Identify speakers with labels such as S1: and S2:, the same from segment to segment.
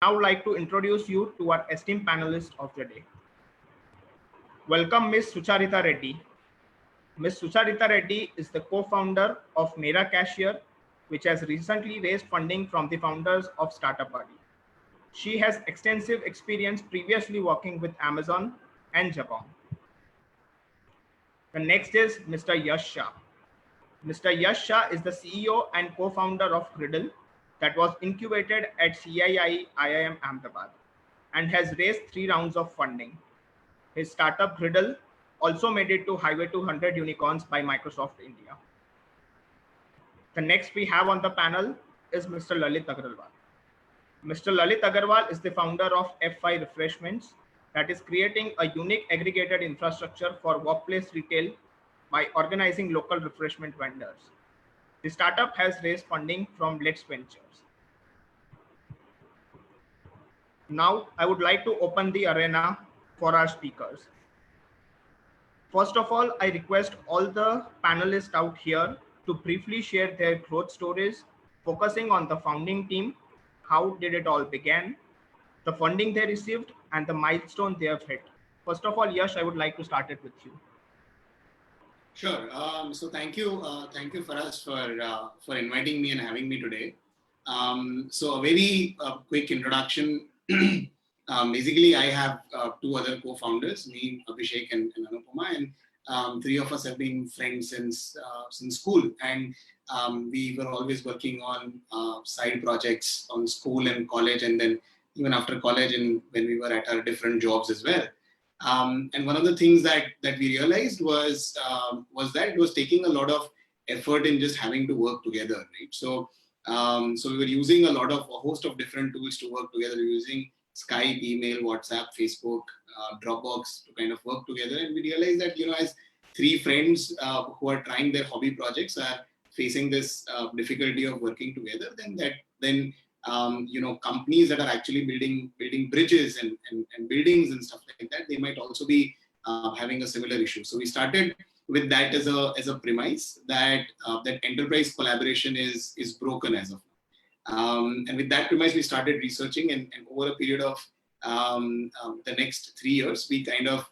S1: Now like to introduce you to our esteemed panelist of the day. Welcome Ms. Sucharita Reddy. Ms. Sucharita Reddy is the co-founder of Mera Cashier, which has recently raised funding from the founders of Startup Buddy. She has extensive experience previously working with Amazon and Jabong. The next is Mr. Yash Shah. Mr. Yash Shah is the CEO and co-founder of Griddle that was incubated at CII IIM Ahmedabad and has raised 3 rounds of funding. His startup Griddle also made it to Highway to 100 Unicorns by Microsoft India. The next we have on the panel is Mr. Lalit Agarwal. Mr. Lalit Agarwal is the founder of F5 Refreshments that is creating a unique aggregated infrastructure for workplace retail by organizing local refreshment vendors. The startup has raised funding from Let's Ventures. Now, I would like to open the arena for our speakers. First of all, I request all the panelists out here to briefly share their growth stories, focusing on the founding team, how did it all begin, the funding they received, and the milestone they have hit. First of all, Yash, I would like to start it with you.
S2: Sure. So thank you, Faraz, for inviting me and having me today. So a very quick introduction. Basically, I have 2 other co-founders, me, Abhishek, and Anupama, and 3 of us have been friends since school, and we were always working on side projects on school and college, and then even after college, and when we were at our different jobs as well. And one of the things that we realized was that it was taking a lot of effort in just having to work together, right? So we were using a host of different tools to work together. We were using Skype, email, WhatsApp, Facebook, Dropbox to kind of work together. And we realized that, as 3 friends who are trying their hobby projects are facing this difficulty of working together, then companies that are actually building bridges and buildings and stuff like that, they might also be having a similar issue. So we started with that as a premise that enterprise collaboration is broken as of now. And with that premise, we started researching, and over a period of the next 3 years, we kind of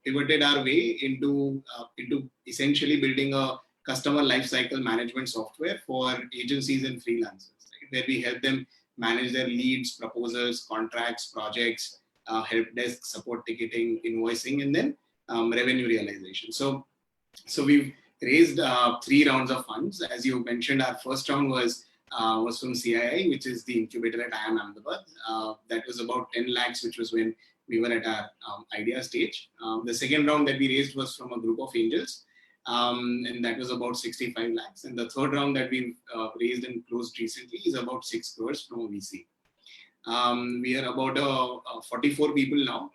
S2: pivoted our way into essentially building a customer lifecycle management software for agencies and freelancers, where we help them manage their leads, proposals, contracts, projects, help desk, support ticketing, invoicing, and then revenue realization. So we've raised 3 rounds of funds. As you mentioned, our first round was from CII, which is the incubator at IIM Ahmedabad. That was about 10 lakhs, which was when we were at our idea stage. The second round that we raised was from a group of angels. And that was about 65 lakhs. And the third round that we've raised and closed recently is about 6 crores from a VC. We are about 44 people now,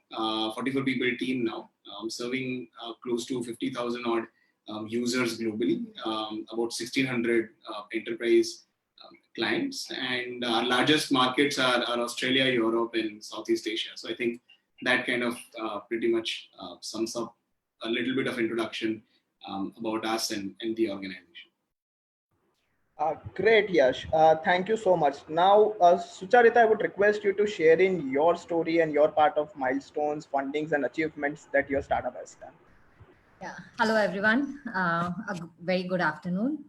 S2: 44 people team now, serving close to 50,000 odd users globally, about 1,600 enterprise clients. And our largest markets are Australia, Europe, and Southeast Asia. So I think that kind of pretty much sums up a little bit of introduction about us and the organization.
S1: Great, Yash. Thank you so much. Now, Sucharita, I would request you to share in your story and your part of milestones, fundings, and achievements that your startup has done.
S3: Yeah. Hello, everyone. A very good afternoon.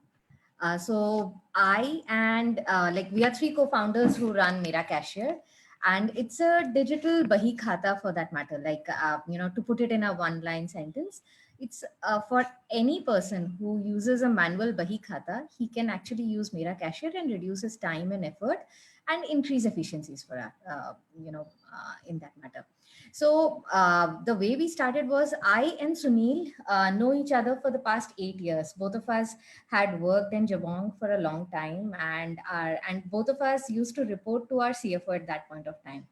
S3: So I and we are 3 co-founders who run Mera Cashier, and it's a digital Bahi Khata for that matter. To put it in a 1-line sentence, it's for any person who uses a manual Bahi Khata, he can actually use Mera Cashier and reduce his time and effort and increase efficiencies for in that matter. So the way we started was I and Sunil know each other for the past 8 years. Both of us had worked in Jabong for a long time, and both of us used to report to our CFO at that point of time.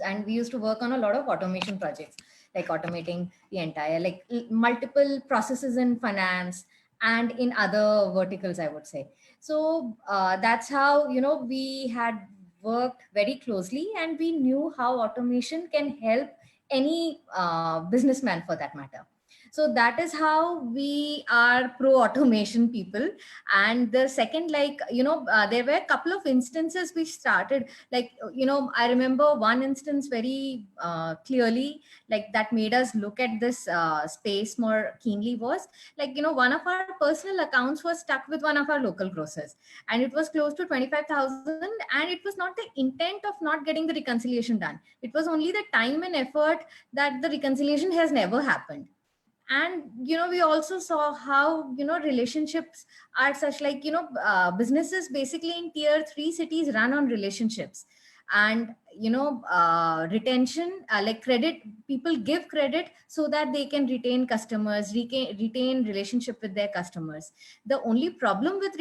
S3: And we used to work on a lot of automation projects, like automating the entire, multiple processes in finance and in other verticals, I would say. So that's how, we had worked very closely, and we knew how automation can help any businessman for that matter. So that is how we are pro automation people. And the second, like, there were a couple of instances we started, like, I remember one instance very clearly, like that made us look at this space more keenly was, like, one of our personal accounts was stuck with one of our local grocers, and it was close to 25,000, and it was not the intent of not getting the reconciliation done. It was only the time and effort that the reconciliation has never happened. And we also saw how relationships are such, like, businesses basically in tier 3 cities run on relationships. And retention, like credit, people give credit so that they can retain customers, retain relationship with their customers. The only problem with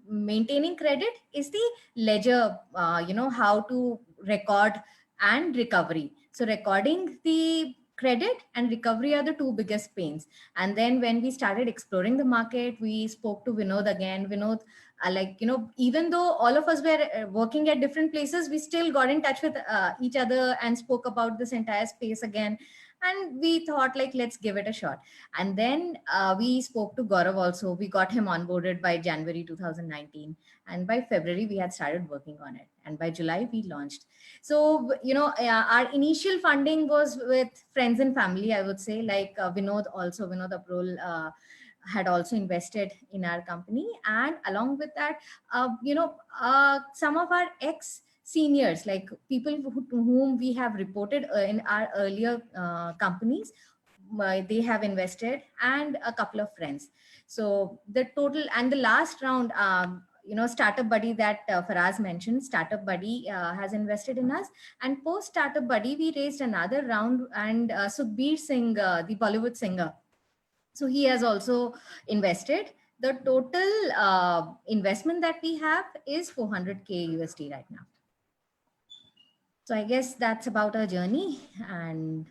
S3: maintaining credit is the ledger, how to record and recovery. So recording the credit and recovery are the two biggest pains. And then when we started exploring the market, we spoke to Vinod again. Vinod, like, even though all of us were working at different places, we still got in touch with each other and spoke about this entire space again. And we thought, like, let's give it a shot. And then we spoke to Gaurav also. We got him onboarded by January 2019. And by February, we had started working on it. And by July, we launched. So, our initial funding was with friends and family, I would say, like Vinod Aprol had also invested in our company. And along with that, some of our ex seniors, like people to whom we have reported in our earlier companies, they have invested, and a couple of friends. So the total, and the last round, Startup Buddy that Faraz mentioned, Startup Buddy has invested in us. And post Startup Buddy, we raised another round, and Sukhbir Singh, the Bollywood singer, so he has also invested. The total investment that we have is 400K USD right now. So I guess that's about our journey. And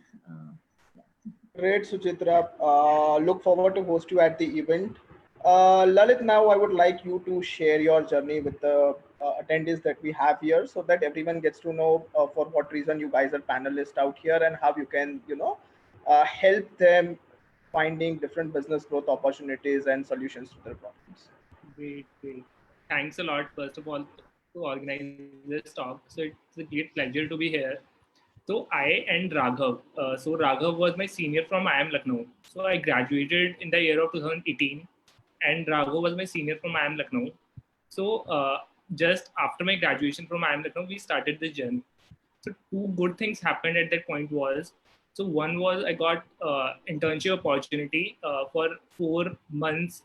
S1: Great, Suchitra. Look forward to host you at the event. Lalit, now I would like you to share your journey with the attendees that we have here, so that everyone gets to know for what reason you guys are panelists out here, and how you can, help them finding different business growth opportunities and solutions to their problems.
S4: Great, great. Thanks a lot, first of all, to organize this talk. So it's a great pleasure to be here. So I and Raghav. So Raghav was my senior from IIM Lucknow. So I graduated in the year of 2018, and Raghav was my senior from IIM Lucknow. So just after my graduation from IIM Lucknow, we started this journey. So two good things happened at that point was, so one was I got internship opportunity for 4 months.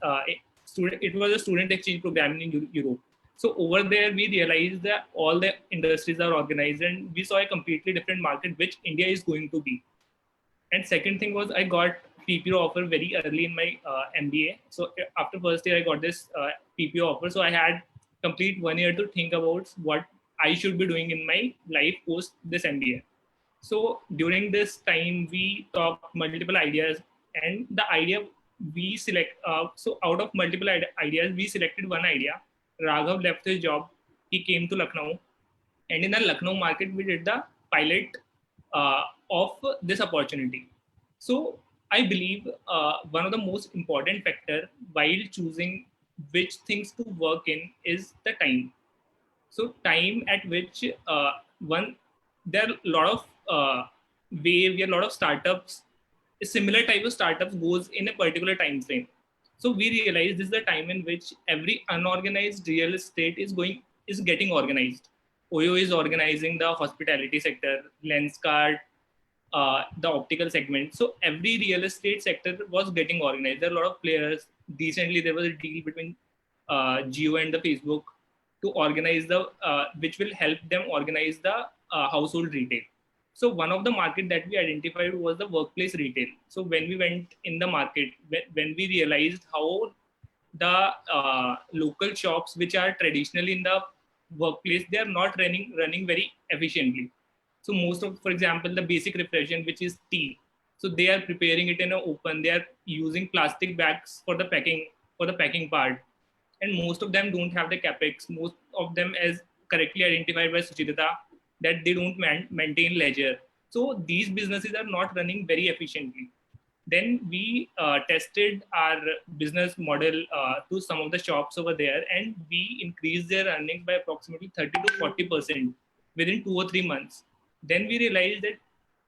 S4: It was a student exchange program in Europe. So over there, we realized that all the industries are organized, and we saw a completely different market, which India is going to be. And second thing was I got PPO offer very early in my MBA. So after first year, I got this PPO offer. So I had complete 1 year to think about what I should be doing in my life post this MBA. So during this time, we talked multiple ideas, and the idea we select. So out of multiple ideas, we selected one idea. Raghav left his job. He came to Lucknow, and in the Lucknow market, we did the pilot of this opportunity. So I believe one of the most important factor while choosing which things to work in is the time. So time at which there are a lot of a lot of startups, a similar type of startups goes in a particular time frame. So we realize this is the time in which every unorganized real estate is getting organized. Oyo is organizing the hospitality sector, Lenskart, the optical segment. So every real estate sector was getting organized. There are a lot of players. Recently, there was a deal between Jio and the Facebook to organize which will help them organize the household retail. So one of the market that we identified was the workplace retail. So when we went in the market, when we realized how the local shops, which are traditionally in the workplace, they are not running very efficiently. So most of, for example, the basic refreshment, which is tea. So they are preparing it in an open. They are using plastic bags for the packing part. And most of them don't have the capex. Most of them, as correctly identified by Suchita, that they don't maintain ledger. So these businesses are not running very efficiently. Then we tested our business model to some of the shops over there, and we increased their earnings by approximately 30 to 40% within 2 or 3 months. Then we realized that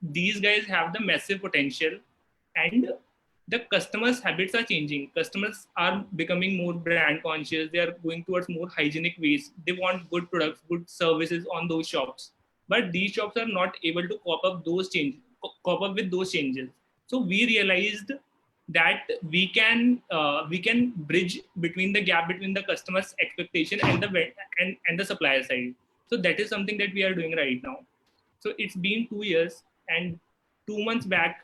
S4: these guys have the massive potential, and the customers' habits are changing. Customers are becoming more brand conscious. They are going towards more hygienic ways. They want good products, good services on those shops. But these shops are not able to cope up with those changes. So we realized that we can bridge between the gap between the customer's expectation and the supplier side. So that is something that we are doing right now. So it's been 2 years, and 2 months back,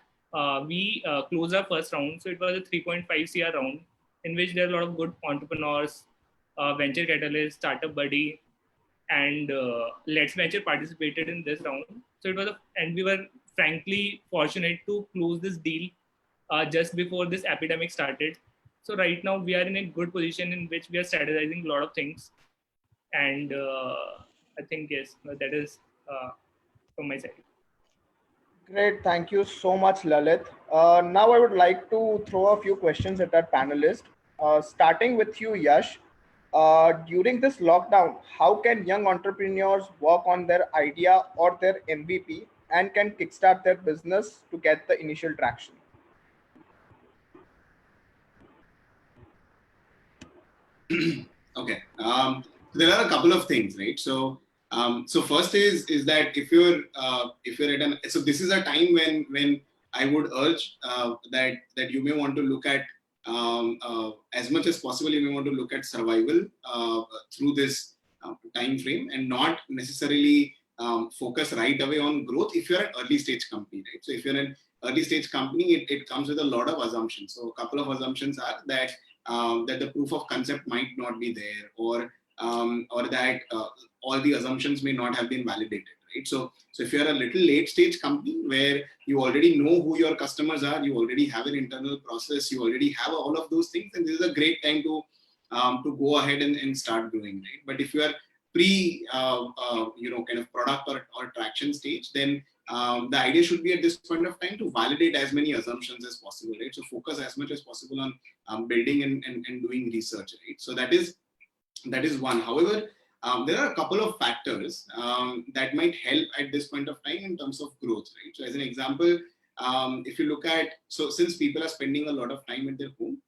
S4: we closed our first round. So it was a 3.5 CR round in which there are a lot of good entrepreneurs, venture capitalists, startup buddy, and Let's Venture participated in this round. So it was, and we were frankly fortunate to close this deal just before this epidemic started. So right now we are in a good position in which we are strategizing a lot of things, and I think yes, that is from my side.
S1: Great, thank you so much, Lalit. Now I would like to throw a few questions at our panelists. Starting with you, Yash. During this lockdown, how can young entrepreneurs work on their idea or their MVP and can kickstart their business to get the initial traction?
S2: Okay. There are a couple of things, right? So first is that if you're at so this is a time when I would urge that you may want to look at as much as possible, you may want to look at survival through this time frame and not necessarily focus right away on growth if you're an early stage company, right? So if you're an early stage company, it comes with a lot of assumptions. So a couple of assumptions are that the proof of concept might not be there, or that all the assumptions may not have been validated, right? So if you're a little late stage company where you already know who your customers are, you already have an internal process, you already have all of those things, then this is a great time to go ahead and start growing, right? But if you are kind of product or traction stage, then the idea should be at this point of time to validate as many assumptions as possible, right? So focus as much as possible on building and doing research, right? So that is one. However, there are a couple of factors that might help at this point of time in terms of growth, right? So as an example, if you look at, so since people are spending a lot of time at their home,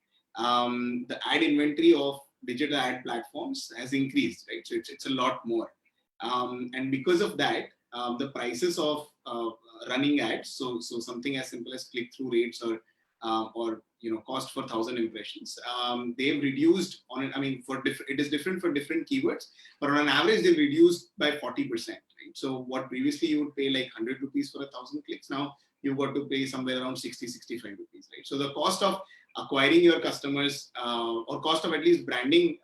S2: the ad inventory of digital ad platforms has increased, right? So it's a lot more. And because of that, the prices of running ads, so something as simple as click-through rates or cost for 1,000 impressions, they've reduced on, I mean, it is different for different keywords, but on an average, they've reduced by 40%, right? So what previously you would pay like 100 rupees for 1,000 clicks, now you've got to pay somewhere around 60-65 rupees, right? So the cost of acquiring your customers or cost of at least branding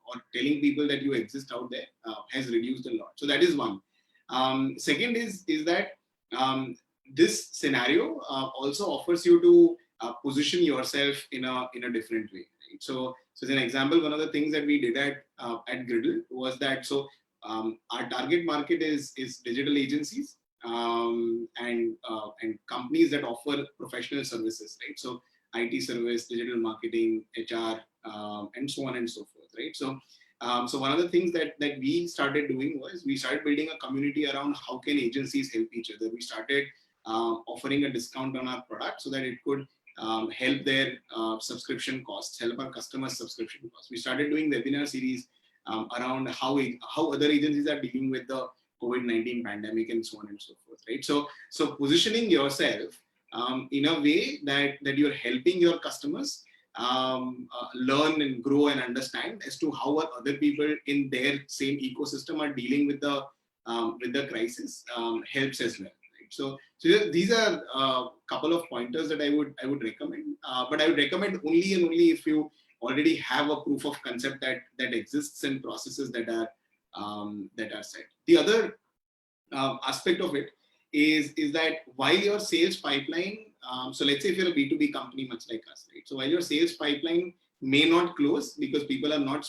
S2: or telling people that you exist out there has reduced a lot. So that is one. Second is that this scenario also offers you to position yourself in a different way, right? So as an example, one of the things that we did at Griddle was that, so our target market is digital agencies and companies that offer professional services, right? So IT service, digital marketing, HR, and so on and so forth, right? So one of the things that we started doing was we started building a community around how can agencies help each other. We started offering a discount on our product so that it could help their subscription costs, help our customers' subscription costs. We started doing webinar series around how other agencies are dealing with the COVID-19 pandemic and so on and so forth, right? So positioning yourself in a way that you're helping your customers learn and grow and understand as to how other people in their same ecosystem are dealing with the crisis helps as well. Right? So these are a couple of pointers that I would recommend, but I would recommend only and only if you already have a proof of concept that exists and processes that are set. The other aspect of it is that while your sales pipeline, so let's say if you're a B2B company much like us, right? So while your sales pipeline may not close because people are not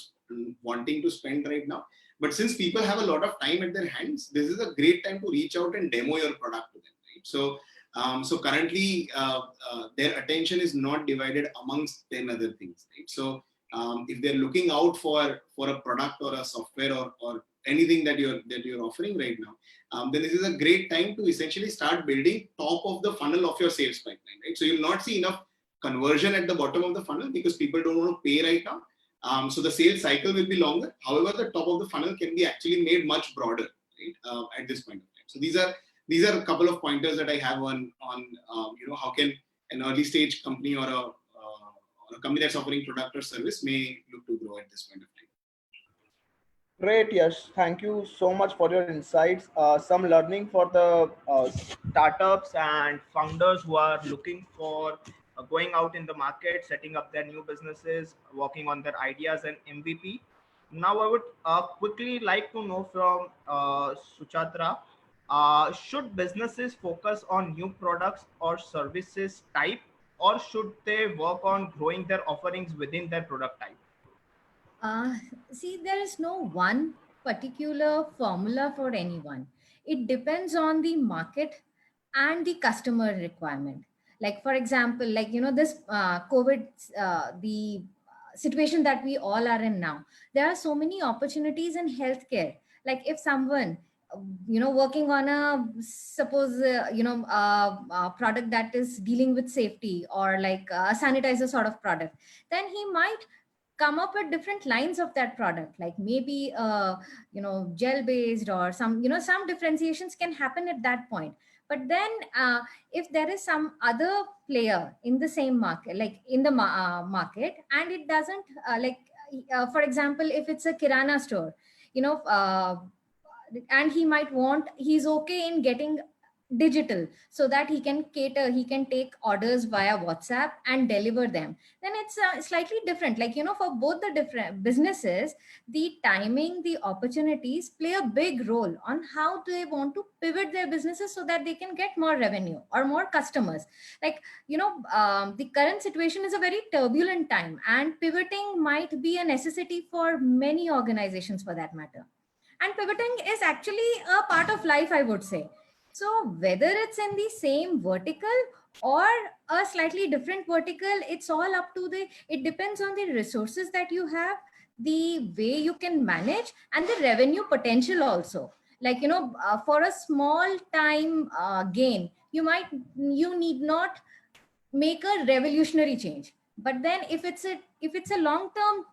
S2: wanting to spend right now, but since people have a lot of time at their hands, this is a great time to reach out and demo your product to them, right? So So currently, their attention is not divided amongst 10 other things, right? So if they're looking out for a product or a software or anything that you're offering right now, then this is a great time to essentially start building top of the funnel of your sales pipeline, right? So you'll not see enough conversion at the bottom of the funnel because people don't want to pay right now. So the sales cycle will be longer. However, the top of the funnel can be actually made much broader, right? At this point of time. So these are a couple of pointers that I have on how can an early stage company or a company that's offering product or service may look to grow at this point of time.
S1: Great, Yash. Thank you so much for your insights. Some learning for the startups and founders who are looking for going out in the market, setting up their new businesses, working on their ideas and MVP. Now, I would quickly like to know from Suchatra, should businesses focus on new products or services type, or should they work on growing their offerings within their product type?
S3: Uh, See, there is no one particular formula for anyone. It depends on the market and the customer requirement. Like, for example, this COVID, the situation that we all are in now, there are so many opportunities in healthcare. Like, if someone, working on a, suppose, product that is dealing with safety, or like a sanitizer sort of product, then he might come up with different lines of that product, like maybe gel based, or some differentiations can happen at that point. But then if there is some other player in the same market, like in the market, and it doesn't for example, if it's a kirana store, you know uh, and he's okay in getting digital, so that he can take orders via WhatsApp and deliver them, then it's slightly different. For both the different businesses, the timing, the opportunities play a big role on how they want to pivot their businesses so that they can get more revenue or more customers. The current situation is a very turbulent time, and pivoting might be a necessity for many organizations, for that matter. And pivoting is actually a part of life, I would say. So whether it's in the same vertical or a slightly different vertical, it's all up to it depends on the resources that you have, the way you can manage, and the revenue potential also. For a small time gain, you need not make a revolutionary change. But then if it's a long term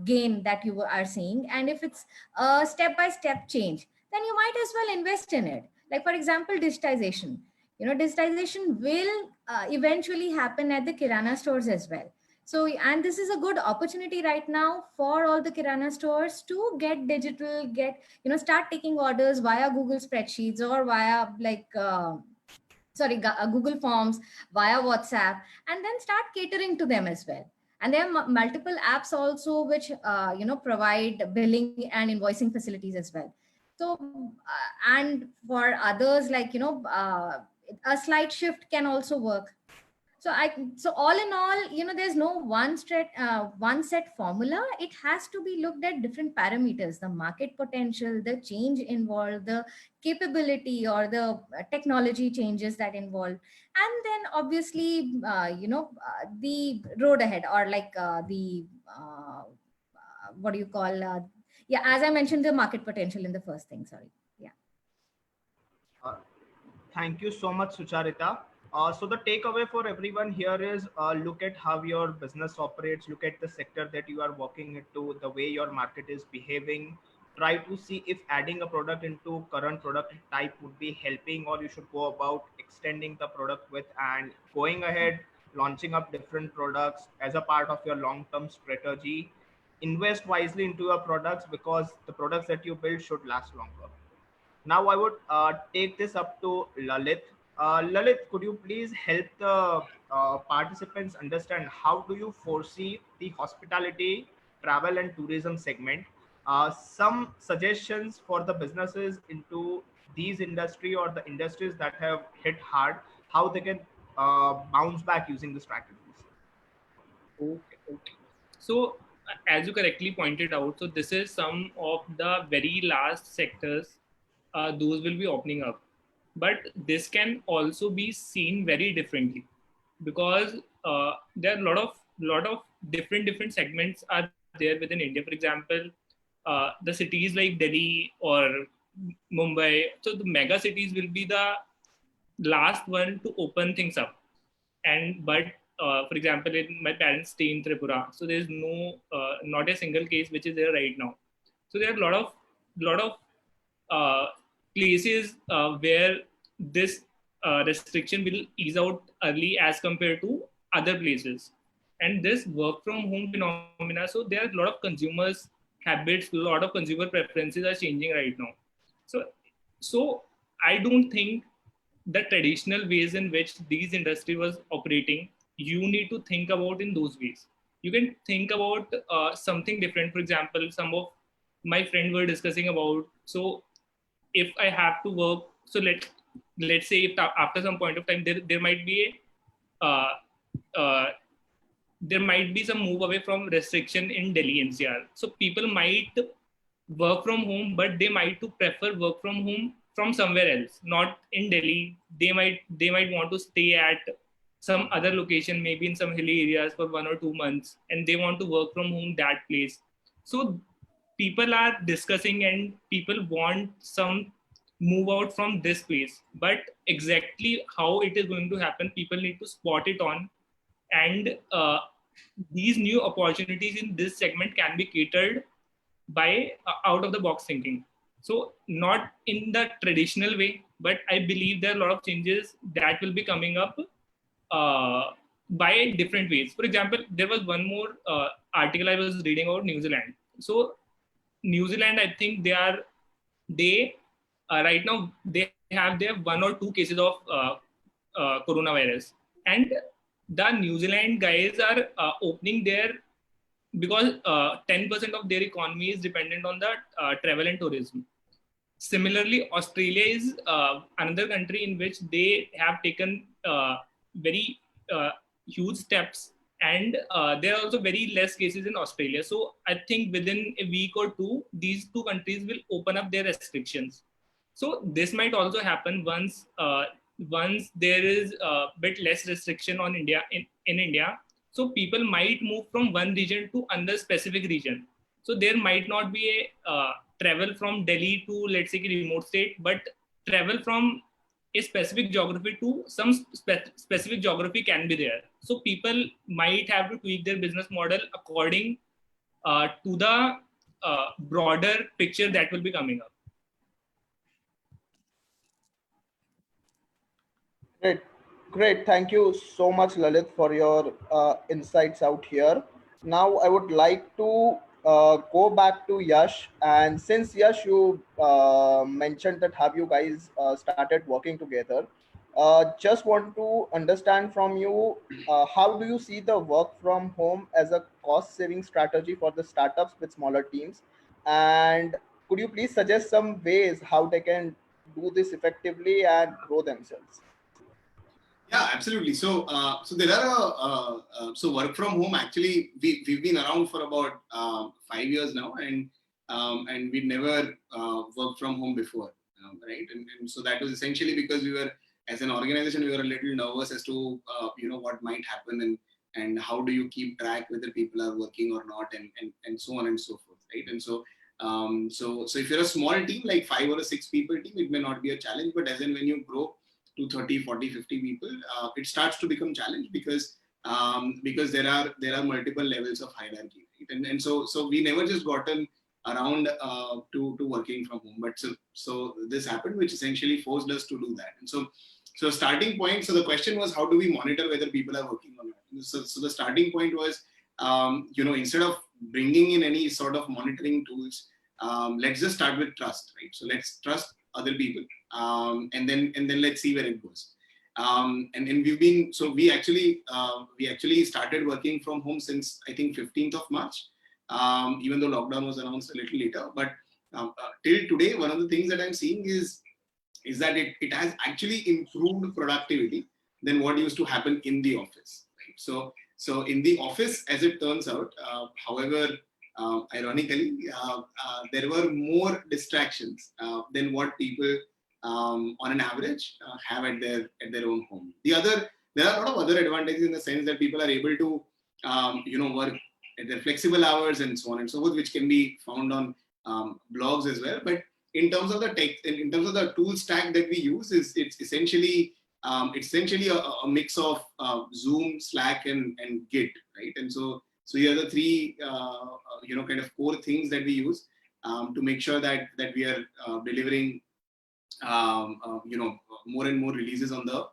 S3: gain that you are seeing, and if it's a step by step change, then you might as well invest in it. Like, for example, digitization. Digitization will eventually happen at the kirana stores as well. So, and this is a good opportunity right now for all the kirana stores to get digital, start taking orders via Google spreadsheets, or via Google Forms, via WhatsApp, and then start catering to them as well. And there are multiple apps also which provide billing and invoicing facilities as well. So and for others, a slight shift can also work. So all in all, there's no one set formula. It has to be looked at different parameters: the market potential, the change involved, the capability or the technology changes that involve, and then obviously the road ahead, or what do you call yeah, as I mentioned, the market potential in the first thing. Sorry. Yeah.
S1: Thank you so much, Sucharita. So the takeaway for everyone here is look at how your business operates, look at the sector that you are working into, the way your market is behaving. Try to see if adding a product into current product type would be helping, or you should go about extending the product with and going ahead, launching up different products as a part of your long-term strategy. Invest wisely into your products, because the products that you build should last longer. Now I would take this up to Lalit. Lalit, could you please help the participants understand how do you foresee the hospitality, travel and tourism segment? Some suggestions for the businesses into these industry or the industries that have hit hard, how they can bounce back using the strategies.
S4: Okay. So as you correctly pointed out, so this is some of the very last sectors those will be opening up. but this can also be seen very differently, because there are a lot of different segments are there within India. For example, the cities like Delhi or Mumbai, so the mega cities will be the last one to open things up. And but for example, my parents stay in Tripura, so there's not a single case which is there right now. So there are a lot of uh, places where this restriction will ease out early as compared to other places. And this work from home phenomena, so there are a lot of consumers habits, a lot of consumer preferences are changing right now. So so I don't think the traditional ways in which these industry was operating, you need to think about in those ways. You can think about something different. For example, some of my friends were discussing about, so if I have to work, so let's say if after some point of time there might be a uh, there might be some move away from restriction in Delhi NCR. So people might work from home, but they might to prefer work from home from somewhere else, not in Delhi. They might want to stay at some other location, maybe in some hilly areas for 1 or 2 months, and they want to work from home that place. So people are discussing and people want some move out from this place, but exactly how it is going to happen, people need to spot it on. And these new opportunities in this segment can be catered by out of the box thinking. So not in the traditional way, but I believe there are a lot of changes that will be coming up by different ways. For example, there was one more article I was reading about New Zealand. So New Zealand, I think they right now they have their 1 or 2 cases of coronavirus, and the New Zealand guys are opening their, because 10% of their economy is dependent on the travel and tourism. Similarly, Australia is another country in which they have taken very huge steps, and there are also very less cases in Australia. So I think within a week or two, these two countries will open up their restrictions. So this might also happen once there is a bit less restriction on India in India. So people might move from one region to another specific region. So there might not be a travel from Delhi to, let's say, a remote state, but travel from a specific geography to some specific geography can be there. So people might have to tweak their business model according to the broader picture that will be coming up.
S1: Great, great. Thank you so much, Lalit, for your insights out here. Now, I would like to go back to Yash. And since Yash, you mentioned that have you guys started working together, just want to understand from you how do you see the work from home as a cost saving strategy for the startups with smaller teams? And could you please suggest some ways how they can do this effectively and grow themselves?
S2: Yeah, absolutely. So there are so work from home. Actually, we've been around for about 5 years now, and we never worked from home before, right? And so that was essentially because we were, as an organization, we were a little nervous as to what might happen, and how do you keep track whether people are working or not, and so on and so forth, right? And so if you're a small team, like 5 or 6 people team, it may not be a challenge, but as in when you grow to 30, 40, 50 people, it starts to become challenge because there are multiple levels of hierarchy, right? And so we never just gotten around to working from home, but so this happened, which essentially forced us to do that. And so starting point. So the question was, how do we monitor whether people are working or not? So the starting point was, instead of bringing in any sort of monitoring tools, let's just start with trust, right? So let's trust other people, and then let's see where it goes. And we actually started working from home since I think 15th of March, even though lockdown was announced a little later. But till today, one of the things that I'm seeing is that it has actually improved productivity than what used to happen in the office, right? So in the office, as it turns out, however, ironically, there were more distractions than what people on an average, have at their own home. There are a lot of other advantages in the sense that people are able to work at their flexible hours and so on and so forth, which can be found on blogs as well. But in terms of the tech, in terms of the tool stack that we use, it's essentially a mix of Zoom, Slack, and Git, right? And so here are the three kind of core things that we use to make sure that we are delivering more and more releases on the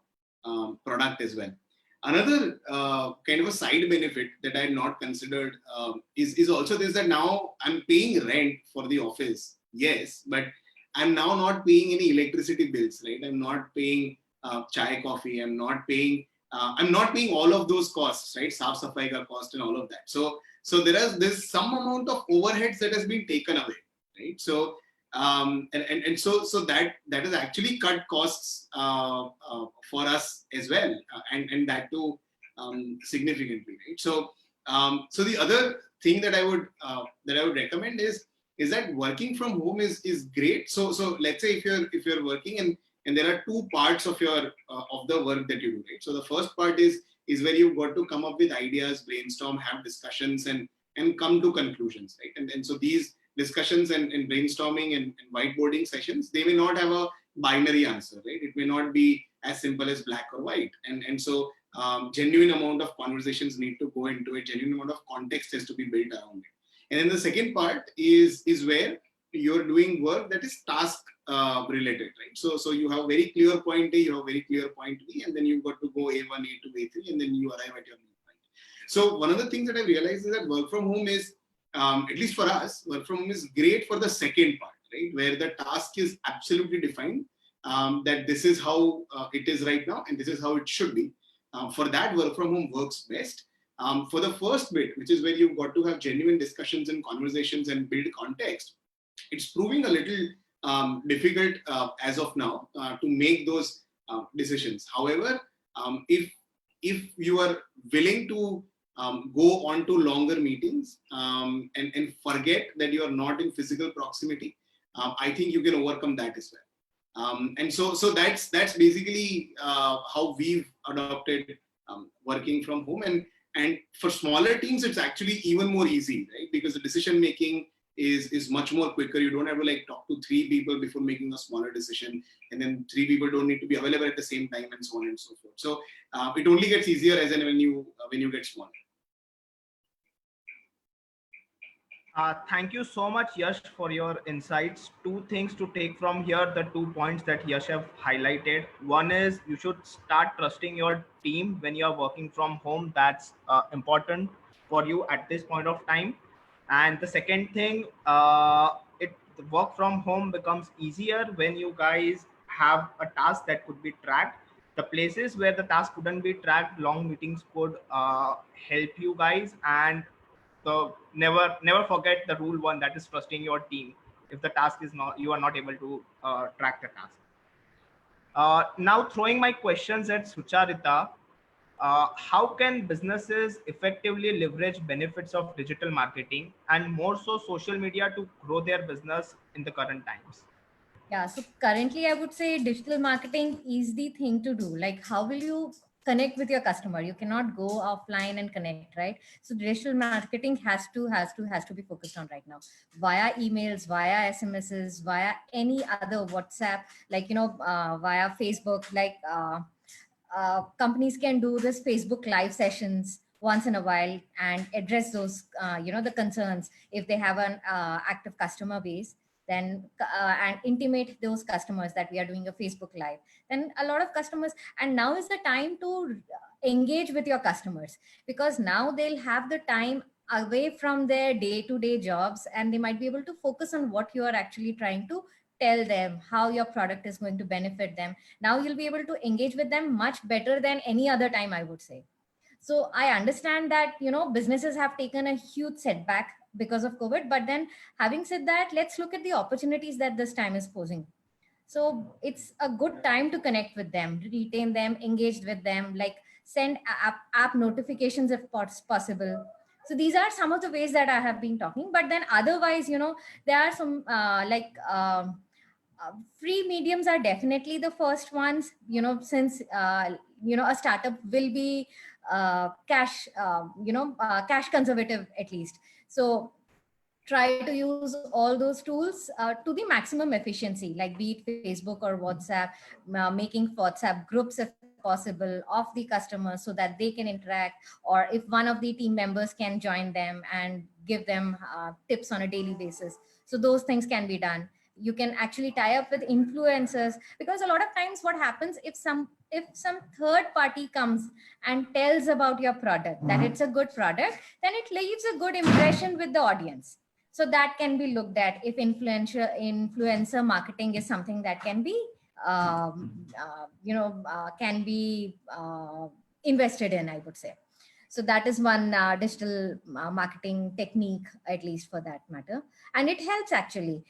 S2: product as well. Another kind of a side benefit that I had not considered is also this, that now I'm paying rent for the office, yes, but I'm now not paying any electricity bills, right? I'm not paying chai, coffee. I'm not paying all of those costs, right? Saaf safai ka cost and all of that. So there's some amount of overheads that has been taken away, right? So so that has actually cut costs for us as well, and that too significantly, right? So the other thing that I would recommend is that working from home is great. So let's say if you're working and there are two parts of your of the work that you do, right? So the first part is where you've got to come up with ideas, brainstorm, have discussions, and come to conclusions, right? And so these discussions and brainstorming and whiteboarding sessions, they may not have a binary answer, right? It may not be as simple as black or white, and so genuine amount of conversations need to go into it, genuine amount of context has to be built around it. And then the second part is where you're doing work that is task related, right? So you have very clear point A, you have very clear point B, and then you've got to go A1, A2, A3, and then you arrive at your main point. So one of the things that I realized is that work from home is, at least for us, work from home is great for the second part, right? Where the task is absolutely defined, that this is how it is right now, and this is how it should be. For that, work from home works best. For the first bit, which is where you've got to have genuine discussions and conversations and build context, it's proving a little difficult as of now to make those decisions. However, if you are willing to go on to longer meetings and forget that you are not in physical proximity, I think you can overcome that as well. And so that's basically how we've adopted working from home. And for smaller teams, it's actually even more easy, right? Because the decision making is much more quicker. You don't have to talk to three people before making a smaller decision, and then three people don't need to be available at the same time, and so on and so forth. So it only gets easier as and when you get smaller.
S1: Thank you so much, Yash, for your insights. Two things to take from here, the 2 points that Yash have highlighted. One is you should start trusting your team when you're working from home. That's important for you at this point of time. And the second thing, the work from home becomes easier when you guys have a task that could be tracked. The places where the task couldn't be tracked, long meetings could help you guys. And so never forget the rule one, that is trusting your team. If the task is not, you are not able to track the task. Now throwing my questions at Sucharita, how can businesses effectively leverage benefits of digital marketing and more so social media to grow their business in the current times?
S3: Yeah, so currently I would say digital marketing is the thing to do. Like, how will you connect with your customer? You cannot go offline and connect, right? So digital marketing has to be focused on right now via emails, via SMSs, via any other WhatsApp, via Facebook. Companies can do this Facebook live sessions once in a while and address those the concerns if they have an active customer base, then and intimate those customers that we are doing a Facebook live. Then a lot of customers, and now is the time to engage with your customers, because now they'll have the time away from their day-to-day jobs, and they might be able to focus on what you are actually trying to tell them, how your product is going to benefit them. Now you'll be able to engage with them much better than any other time, I would say. So I understand that businesses have taken a huge setback because of COVID, but then having said that, let's look at the opportunities that this time is posing. So it's a good time to connect with them, retain them, engaged with them, like send app notifications if possible. So these are some of the ways that I have been talking. But then otherwise, there are some free mediums are definitely the first ones, since, a startup will be cash conservative at least. So try to use all those tools to the maximum efficiency, like be it Facebook or WhatsApp, making WhatsApp groups if possible of the customers so that they can interact, or if one of the team members can join them and give them tips on a daily basis. So those things can be done. You can actually tie up with influencers, because a lot of times what happens, if some third party comes and tells about your product, that it's a good product, then it leaves a good impression with the audience. So that can be looked at, if influencer marketing is something that can be invested in, I would say. So that is one digital marketing technique, at least for that matter. And it helps actually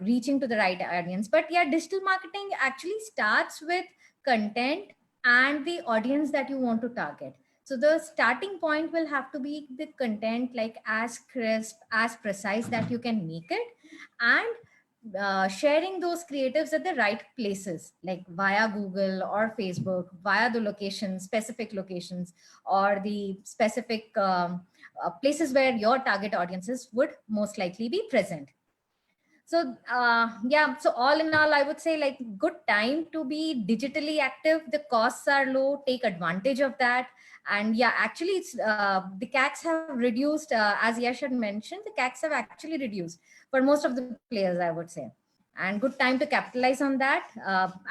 S3: reaching to the right audience. But yeah, digital marketing actually starts with content and the audience that you want to target. So the starting point will have to be the content, like as crisp, as precise that you can make it, and sharing those creatives at the right places, like via Google or Facebook, via the specific locations, or the specific places where your target audiences would most likely be present. So so all in all, I would say, like, good time to be digitally active. The costs are low, take advantage of that. And yeah, actually it's the CACs have reduced, as Yash had mentioned, the CACs have actually reduced for most of the players, I would say. And good time to capitalize on that.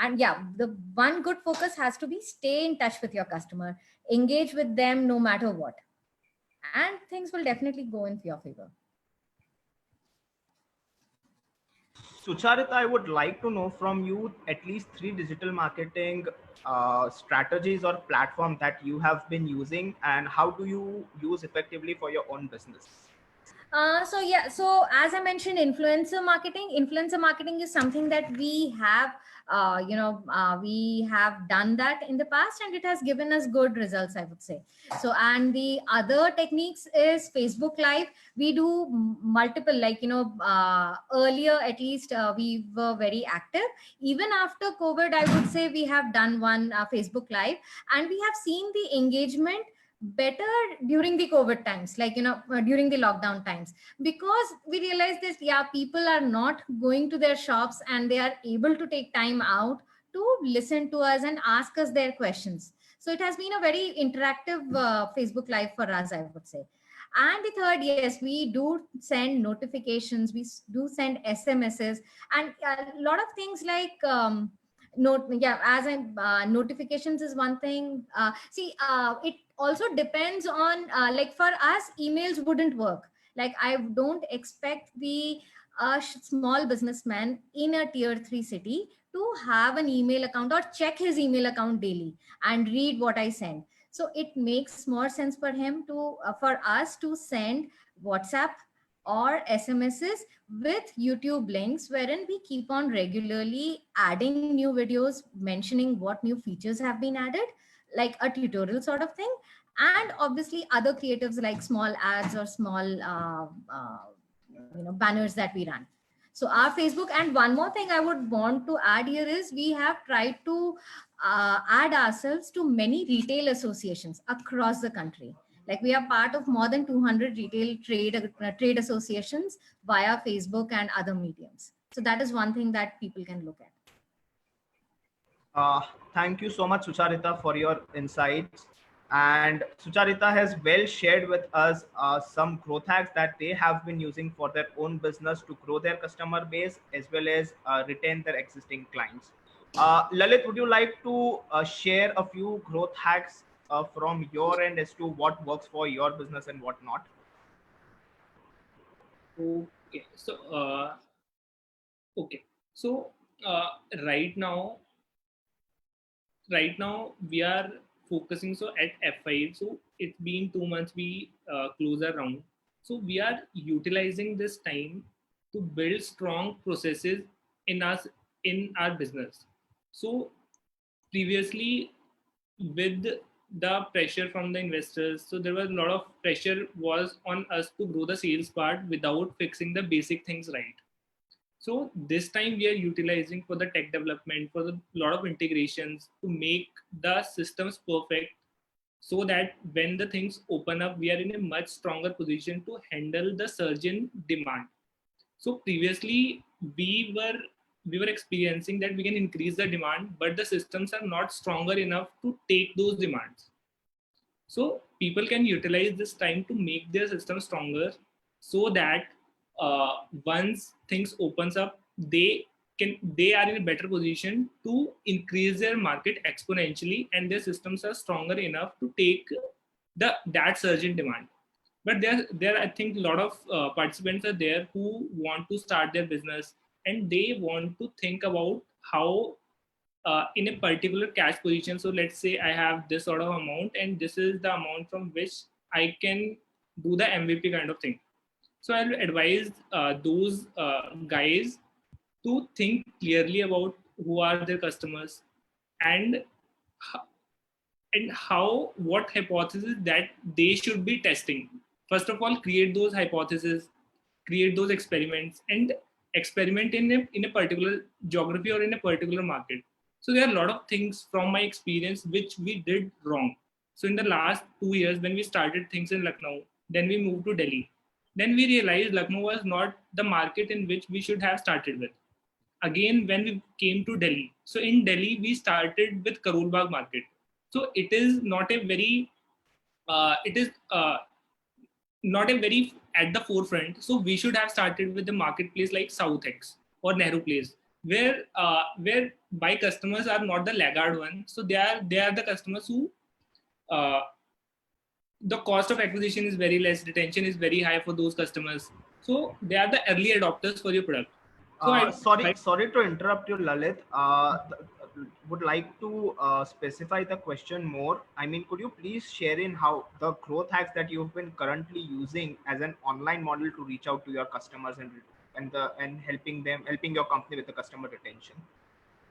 S3: And yeah, the one good focus has to be stay in touch with your customer, engage with them no matter what, and things will definitely go in your favor.
S1: Sucharita, I would like to know from you at least 3 digital marketing strategies or platform that you have been using, and how do you use effectively for your own business?
S3: So as I mentioned, influencer marketing is something that we have, we have done that in the past, and it has given us good results, I would say. So, and the other techniques is Facebook Live. We do multiple, earlier at least we were very active. Even after COVID, I would say we have done one Facebook Live, and we have seen the engagement better during the COVID times, during the lockdown times, because we realized this, people are not going to their shops and they are able to take time out to listen to us and ask us their questions. So it has been a very interactive Facebook Live for us, I would say. And the third, yes, we do send notifications, we do send SMSs, and a lot of things like notifications is one thing. It also depends on, for us, emails wouldn't work. Like, I don't expect the small businessman in a tier 3 city to have an email account or check his email account daily and read what I send. So it makes more sense for him to for us to send WhatsApp or SMSs with YouTube links, wherein we keep on regularly adding new videos, mentioning what new features have been added, like a tutorial sort of thing. And obviously other creatives like small ads or small banners that we run. So our Facebook, and one more thing I would want to add here is, we have tried to add ourselves to many retail associations across the country. Like, we are part of more than 200 retail trade associations via Facebook and other mediums. So that is one thing that people can look
S1: at. Thank you so much, Sucharita, for your insights. And Sucharita has well shared with us some growth hacks that they have been using for their own business to grow their customer base as well as retain their existing clients. Lalit, would you like to share a few growth hacks from your end as to what works for your business and what not?
S4: Okay, so right now we are focusing at F5. So it's been 2 months, we close our round. So we are utilizing this time to build strong processes in our business. So previously, with the pressure from the investors, so there was a lot of pressure was on us to grow the sales part without fixing the basic things right. So this time we are utilizing for the tech development, for the lot of integrations to make the systems perfect, so that when the things open up, we are in a much stronger position to handle the surge in demand. So previously we were experiencing that we can increase the demand, but the systems are not stronger enough to take those demands. So people can utilize this time to make their system stronger, so that once things opens up, they are in a better position to increase their market exponentially, and their systems are stronger enough to take that surge in demand. But there I think a lot of participants are there who want to start their business, and they want to think about how in a particular cash position. So let's say I have this sort of amount, and this is the amount from which I can do the MVP kind of thing. So I'll advise those guys to think clearly about who are their customers, and how, what hypothesis that they should be testing. First of all, create those hypotheses, create those experiments, and experiment in a particular geography or in a particular market. So there are a lot of things from my experience which we did wrong. So in the last 2 years, when we started things in Lucknow, then we moved to Delhi. Then we realized Lucknow was not the market in which we should have started with. Again, when we came to Delhi, so in Delhi, we started with Karol Bagh market. So it is not a very, it is not a very at the forefront. So we should have started with the marketplace like SouthX or Nehru Place, where my customers are not the laggard one. So they are the customers who uh, the cost of acquisition is very less, retention is very high for those customers. So they are the early adopters for your product. So
S1: Sorry to interrupt you, Lalit. Would like to specify the question more. I mean, could you please share in how the growth hacks that you've been currently using as an online model to reach out to your customers and helping your company with the customer retention?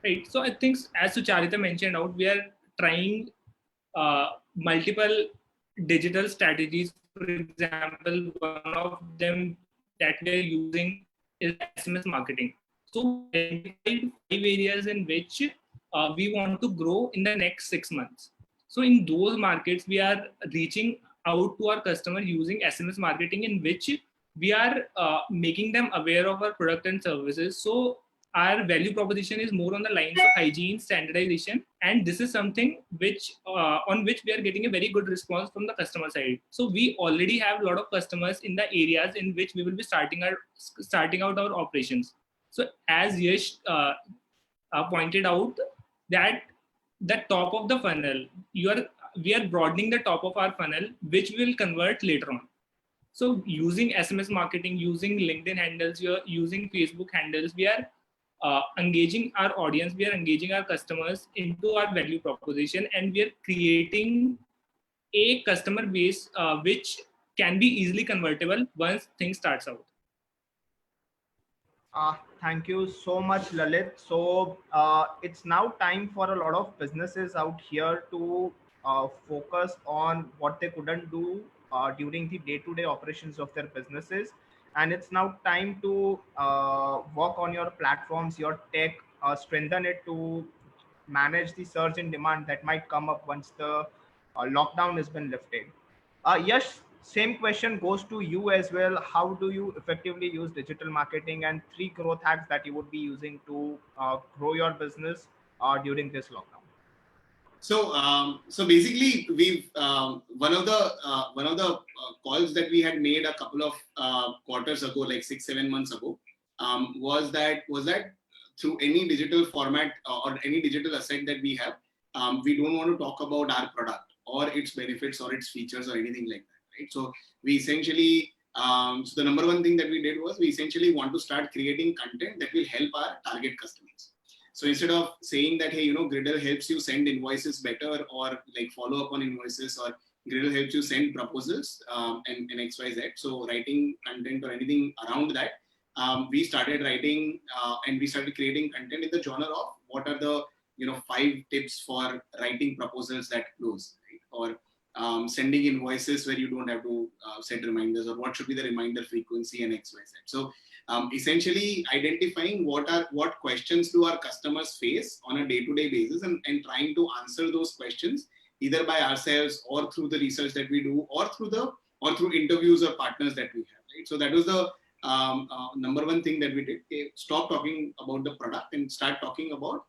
S4: Right. So I think, as Sucharita mentioned out, we are trying multiple digital strategies. For example, one of them that we are using is SMS marketing. So we identified 5 areas in which we want to grow in the next 6 months. So in those markets, we are reaching out to our customer using SMS marketing, in which we are making them aware of our product and services. So our value proposition is more on the lines of hygiene, standardization, and this is something which on which we are getting a very good response from the customer side. So we already have a lot of customers in the areas in which we will be starting out our operations. So as Yash pointed out, that the top of the funnel, we are broadening the top of our funnel, which will convert later on. So using SMS marketing, using LinkedIn handles, using Facebook handles, we are engaging our audience, we are engaging our customers into our value proposition, and we are creating a customer base which can be easily convertible once things starts out.
S1: Thank you so much, Lalit. So it's now time for a lot of businesses out here to focus on what they couldn't do during the day-to-day operations of their businesses. And it's now time to work on your platforms, your tech, strengthen it to manage the surge in demand that might come up once the lockdown has been lifted. Yash, same question goes to you as well. How do you effectively use digital marketing, and 3 growth hacks that you would be using to grow your business during this lockdown?
S2: So basically, we've one of the calls that we had made a couple of quarters ago, like 6-7 months ago, was that through any digital format or any digital asset that we have, we don't want to talk about our product or its benefits or its features or anything like that, right? So we essentially, so the number one thing that we did was we essentially want to start creating content that will help our target customers. So instead of saying that, hey, Gridle helps you send invoices better, or like follow up on invoices, or Gridle helps you send proposals and XYZ. So writing content or anything around that, we started writing and we started creating content in the genre of what are the 5 tips for writing proposals that close, right? Or sending invoices where you don't have to set reminders, or what should be the reminder frequency and XYZ. So essentially identifying what questions do our customers face on a day-to-day basis, and trying to answer those questions either by ourselves or through the research that we do, or through interviews or partners that we have. Right? So that was the number one thing that we did. Okay, stop talking about the product and start talking about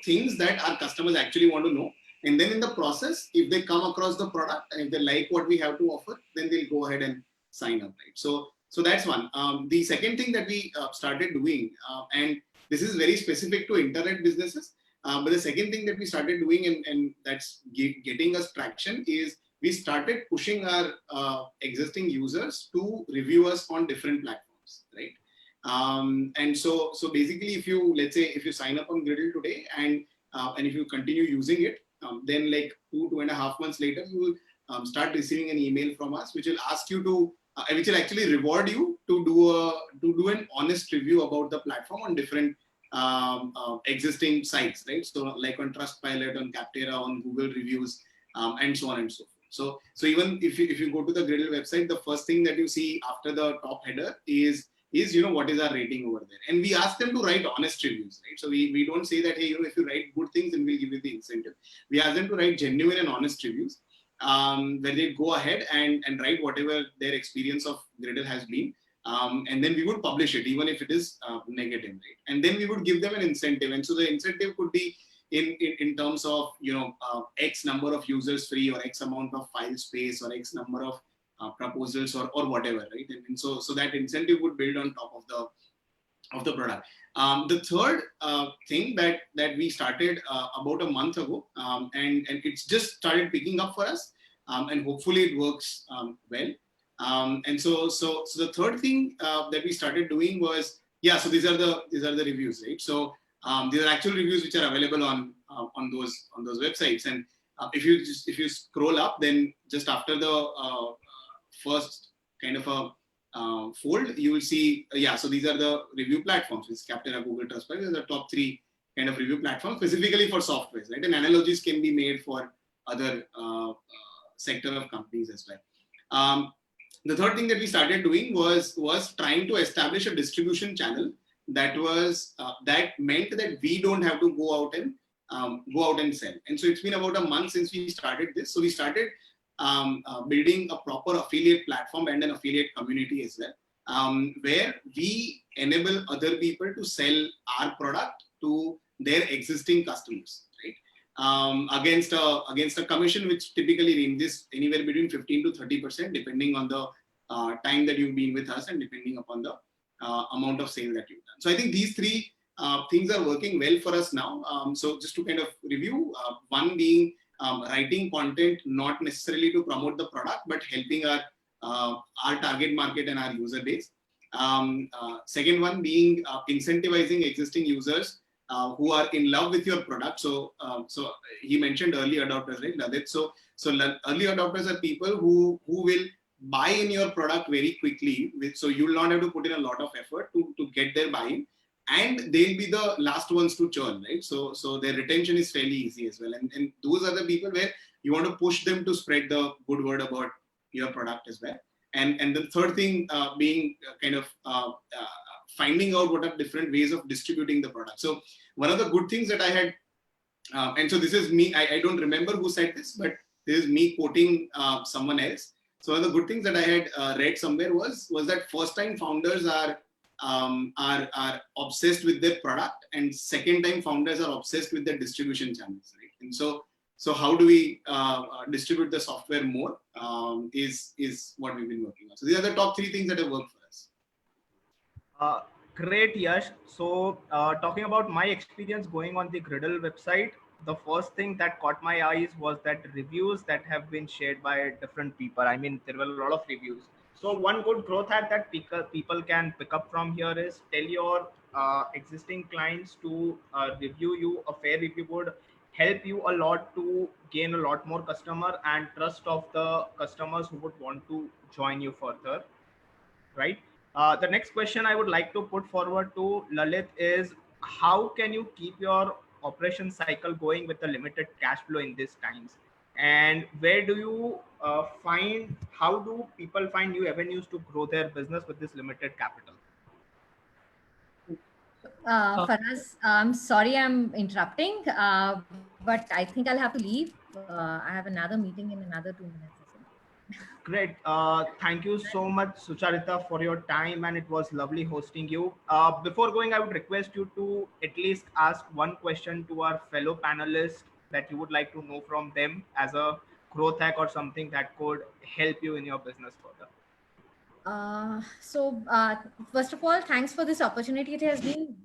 S2: things that our customers actually want to know. And then in the process, if they come across the product and if they like what we have to offer, then they'll go ahead and sign up, right? So that's one. The second thing that we started doing, and this is very specific to internet businesses, but the second thing that we started doing, and that's getting us traction, is we started pushing our existing users to review us on different platforms, right? And so basically, let's say if you sign up on Gridle today and if you continue using it, then like 2.5 months later, you will start receiving an email from us, which will ask you to, which will actually reward you to do an honest review about the platform on different existing sites, right? So like on Trustpilot, on Capterra, on Google Reviews, and so on and so forth. So even if you go to the Gridle website, the first thing that you see after the top header is what is our rating over there, and we ask them to write honest reviews, right? So we don't say that, hey, if you write good things, then we'll give you the incentive. We ask them to write genuine and honest reviews, where they go ahead and write whatever their experience of Gridle has been, and then we would publish it even if it is negative, right? And then we would give them an incentive, and so the incentive could be in terms of X number of users free, or X amount of file space, or X number of proposals, or whatever, right? And so that incentive would build on top of the product. The third thing that we started about a month ago, and it's just started picking up for us, and hopefully it works well. And so the third thing that we started doing was, so these are the reviews, right? So these are actual reviews which are available on those websites, and if you scroll up, then just after the first kind of a fold, you will see, so these are the review platforms. It's Capterra, Google, Trustpilot. These are the top 3 kind of review platforms specifically for software, right? And analogies can be made for other sector of companies as well. The third thing that we started doing was trying to establish a distribution channel that meant that we don't have to go out and sell. And so it's been about a month since we started this. So we started building a proper affiliate platform and an affiliate community as well, where we enable other people to sell our product to their existing customers, right? Against a commission which typically ranges anywhere between 15 to 30%, depending on the time that you've been with us and depending upon the amount of sale that you've done. So I think these 3 things are working well for us now. So just to kind of review, one being writing content not necessarily to promote the product, but helping our target market and our user base. Second one being incentivizing existing users who are in love with your product. So he mentioned early adopters, right, Lalit? So early adopters are people who will buy in your product very quickly. So you will not have to put in a lot of effort to get their buy-in. And they'll be the last ones to churn, right? So their retention is fairly easy as well. And those are the people where you want to push them to spread the good word about your product as well. And the third thing being kind of finding out what are different ways of distributing the product. So one of the good things that I had, and so this is me, I don't remember who said this, but this is me quoting someone else. So one of the good things that I had read somewhere was that first time founders are obsessed with their product, and second time founders are obsessed with their distribution channels, right? And so how do we distribute the software more is what we've been working on. So these are the top 3 things that have worked for us.
S1: Great, Yash. So talking about my experience going on the Gridle website, the first thing that caught my eyes was that reviews that have been shared by different people. I mean, there were a lot of reviews. So one good growth hack that people can pick up from here is tell your existing clients to review you. A fair review would help you a lot to gain a lot more customer and trust of the customers who would want to join you further, right? The next question I would like to put forward to Lalit is, how can you keep your operation cycle going with a limited cash flow in these times? And where do you how do people find new avenues to grow their business with this limited capital?
S3: Faraz, I'm sorry I'm interrupting, but I think I'll have to leave. I have another meeting in another 2 minutes or so.
S1: Great. Thank you so much, Sucharita, for your time, and it was lovely hosting you. Before going, I would request you to at least ask one question to our fellow panelists that you would like to know from them as a growth hack or something that could help you in your business further.
S3: First of all, thanks for this opportunity. It has been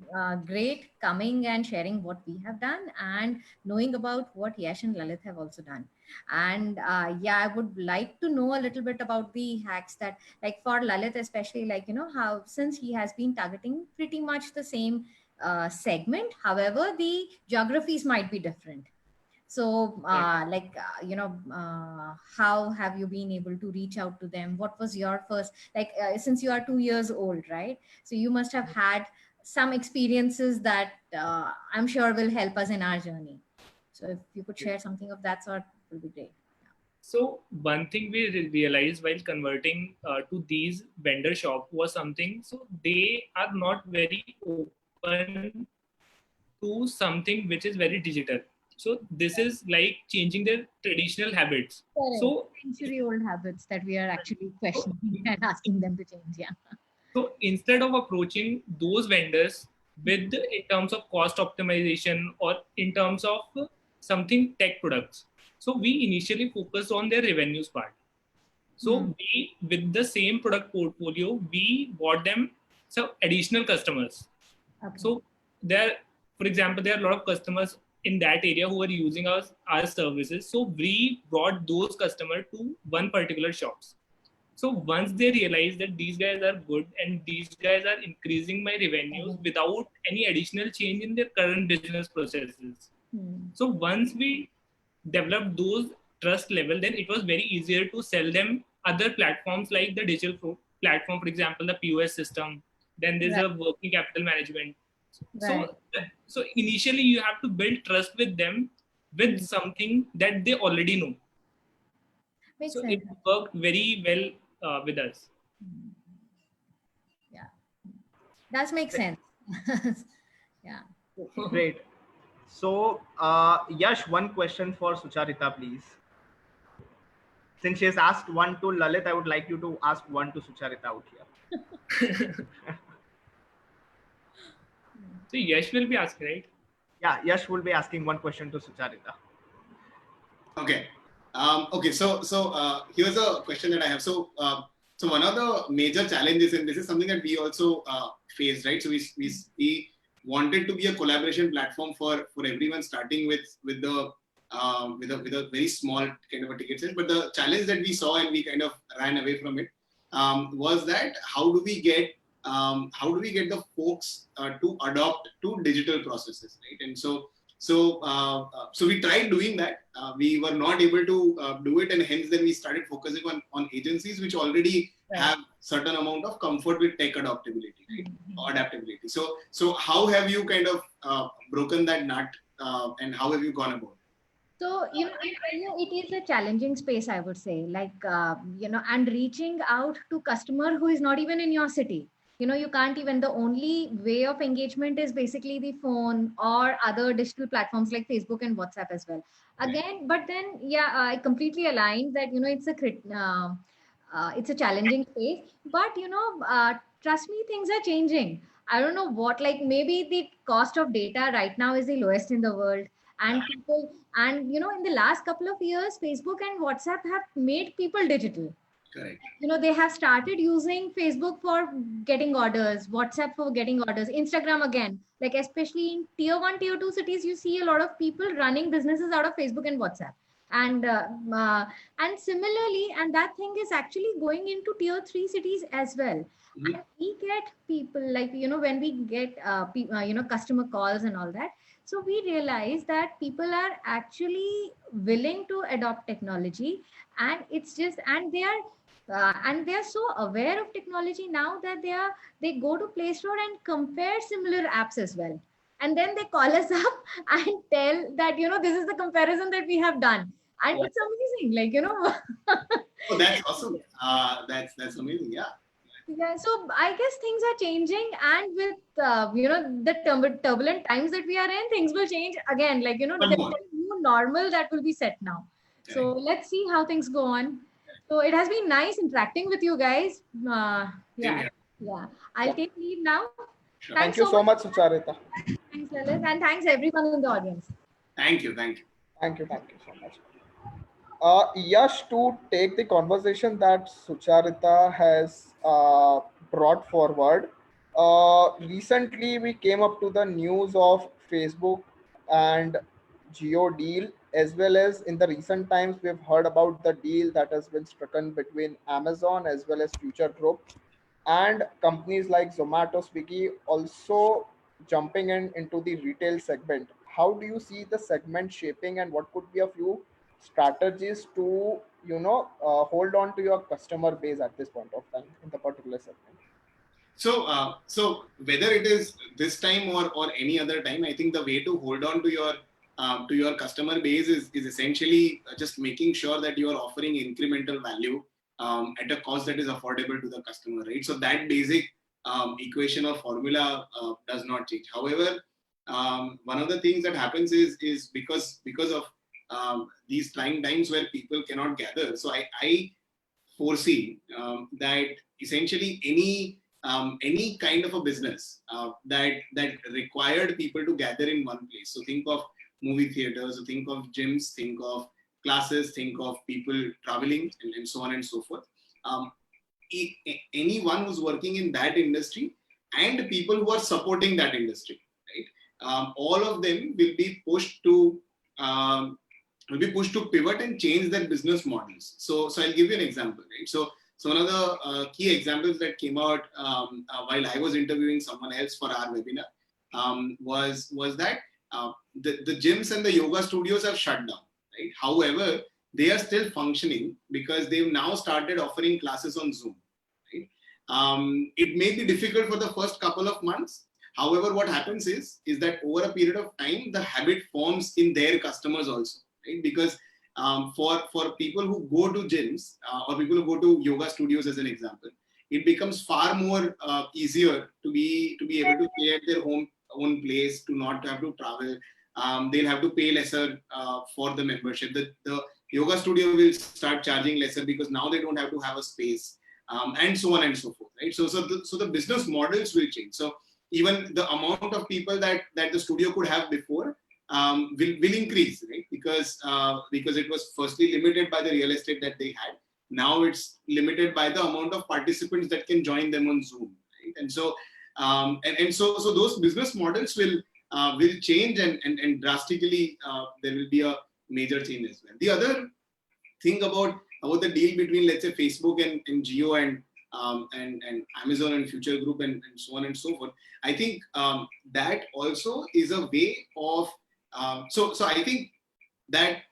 S3: great coming and sharing what we have done and knowing about what Yash and Lalit have also done. And I would like to know a little bit about the hacks that, like for Lalit, especially, like, how since he has been targeting pretty much the same segment, however, the geographies might be different. So how have you been able to reach out to them? What was your first, since you are 2 years old, right? So you must have had some experiences that I'm sure will help us in our journey. So if you could share something of that sort, it would be great.
S4: So one thing we realized while converting to these vendor shop was something. So they are not very open to something which is very digital. So this is like changing their traditional habits.
S3: Correct.
S4: So
S3: century-old habits that we are actually questioning and asking them to change. Yeah.
S4: So instead of approaching those vendors with in terms of cost optimization or in terms of something tech products, so we initially focused on their revenues part. So we, with the same product portfolio, we bought them some additional customers.
S3: Okay.
S4: So there, for example, there are a lot of customers in that area who are using our services. So we brought those customers to one particular shops. So once they realize that these guys are good and these guys are increasing my revenues without any additional change in their current business processes. So once we developed those trust level, then it was very easier to sell them other platforms like the digital platform, for example, the POS system. Then there's a working capital management. So initially you have to build trust with them with something that they already know.
S3: Makes
S4: so
S3: sense.
S4: It worked very well with us.
S3: Yeah, that makes sense. Yeah.
S1: Great. So Yash, one question for Sucharita, please. Since she has asked one to Lalit, I would like you to ask one to Sucharita out here.
S4: So Yash will be asking, right?
S1: Yeah, Yash will be asking one question to Sucharita.
S2: Okay. Okay. So here's a question that I have. So one of the major challenges, and this is something that we also faced, right? So we wanted to be a collaboration platform for everyone, starting with a very small kind of a ticket size. But the challenge that we saw, and we kind of ran away from it, was that how do we get the folks to adopt to digital processes, right? And so we tried doing that. We were not able to do it, and hence then we started focusing on agencies which already have certain amount of comfort with tech adaptability, right? Or adaptability. So how have you kind of broken that nut, and how have you gone about it?
S3: So, it is a challenging space, I would say, and reaching out to customer who is not even in your city. You can't even, the only way of engagement is basically the phone or other digital platforms like Facebook and WhatsApp as well. Again, but then, I completely align that, it's a challenging space, but, trust me, things are changing. I don't know what, maybe the cost of data right now is the lowest in the world. And people, and in the last couple of years, Facebook and WhatsApp have made people digital.
S2: Correct.
S3: They have started using Facebook for getting orders, WhatsApp for getting orders, Instagram again. Like especially in tier 1, tier 2 cities, you see a lot of people running businesses out of Facebook and WhatsApp. And similarly, and that thing is actually going into tier 3 cities as well. And we get people when we get customer calls and all that. So we realize that people are actually willing to adopt technology, and it's just, and they are so aware of technology now that they go to Play Store and compare similar apps as well. And then they call us up and tell that, this is the comparison that we have done. And it's amazing, like, you know.
S2: Oh, that's awesome. That's amazing. Yeah.
S3: Yeah, so I guess things are changing, and with you know, the turbulent times that we are in, things will change again. Like, you know,
S2: One
S3: there's
S2: more.
S3: a new normal that will be set now. So let's see how things go on. So it has been nice interacting with you guys.
S2: Same
S3: Yeah. I'll take leave now.
S2: Sure.
S1: Thank you so much, Sucharita.
S3: Thanks, Lalit, and thanks everyone in the audience.
S2: Thank you. Thank you.
S1: Thank you so much. Yash, to take the conversation that Sucharita has brought forward, recently we came up to the news of Facebook and Geo deal, as well as in the recent times we've heard about the deal that has been stricken between Amazon as well as Future Group, and companies like Zomato, Swiggy also jumping into the retail segment. How do you see the segment shaping, and what could be a few strategies to hold on to your customer base at this point of time in the particular segment?
S2: So whether it is this time or any other time, I think the way to hold on to your customer base is essentially just making sure that you are offering incremental value at a cost that is affordable to the customer, right? So that basic equation or formula does not change. However, one of the things that happens is because of these trying times where people cannot gather. So I foresee that essentially any kind of a business that required people to gather in one place. So think of movie theaters, think of gyms, think of classes, think of people traveling, and so on and so forth. Anyone who's working in that industry and people who are supporting that industry, right? All of them will be pushed to pivot and change their business models. So I'll give you an example, right? So one of the key examples that came out while I was interviewing someone else for our webinar was that the gyms and the yoga studios have shut down, right? However, they are still functioning because they've now started offering classes on Zoom, right? It may be difficult for the first couple of months. However, what happens is that over a period of time, the habit forms in their customers also, right? Because for people who go to gyms or people who go to yoga studios, as an example, it becomes far more easier to be able to stay at their own place, to not have to travel. They'll have to pay lesser for the membership. The yoga studio will start charging lesser because now they don't have to have a space, and so on and so forth, right? So the business models will change. So even the amount of people that the studio could have before will increase, right? Because it was firstly limited by the real estate that they had. Now it's limited by the amount of participants that can join them on Zoom, right? And so so those business models will change, and drastically there will be a major change as well. The other thing about the deal between, let's say, Facebook and Geo and Amazon and Future Group and so on and so forth, I think that also is a way of so I think that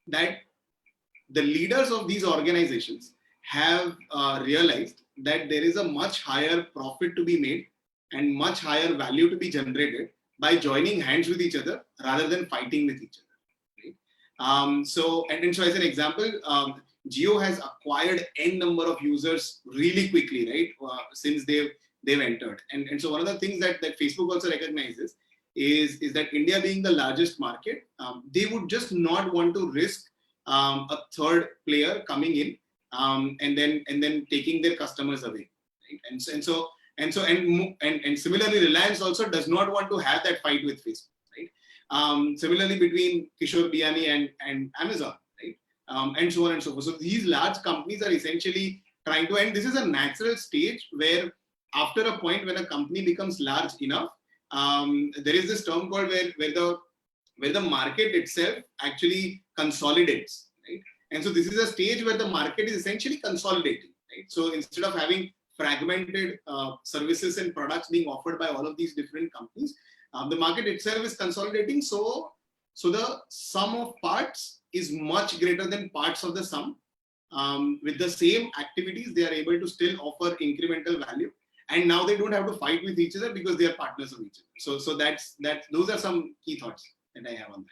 S2: the leaders of these organizations have realized that there is a much higher profit to be made and much higher value to be generated by joining hands with each other rather than fighting with each other, right? So as an example, Geo has acquired n number of users really quickly, right? Since they've entered, and so one of the things that Facebook also recognizes is that India being the largest market, they would just not want to risk a third player coming in and then taking their customers away, right? And similarly, Reliance also does not want to have that fight with Facebook, right? Similarly, between Kishore Biyani and Amazon, right? And so on and so forth. So these large companies are essentially trying to, and this is a natural stage where after a point when a company becomes large enough, there is this term called where the market itself actually consolidates, right? And so this is a stage where the market is essentially consolidating, right? So instead of having fragmented services and products being offered by all of these different companies, the market itself is consolidating. So the sum of parts is much greater than parts of the sum. With the same activities, they are able to still offer incremental value. And now they don't have to fight with each other because they are partners of each other. So that's those are some key thoughts that I have on that.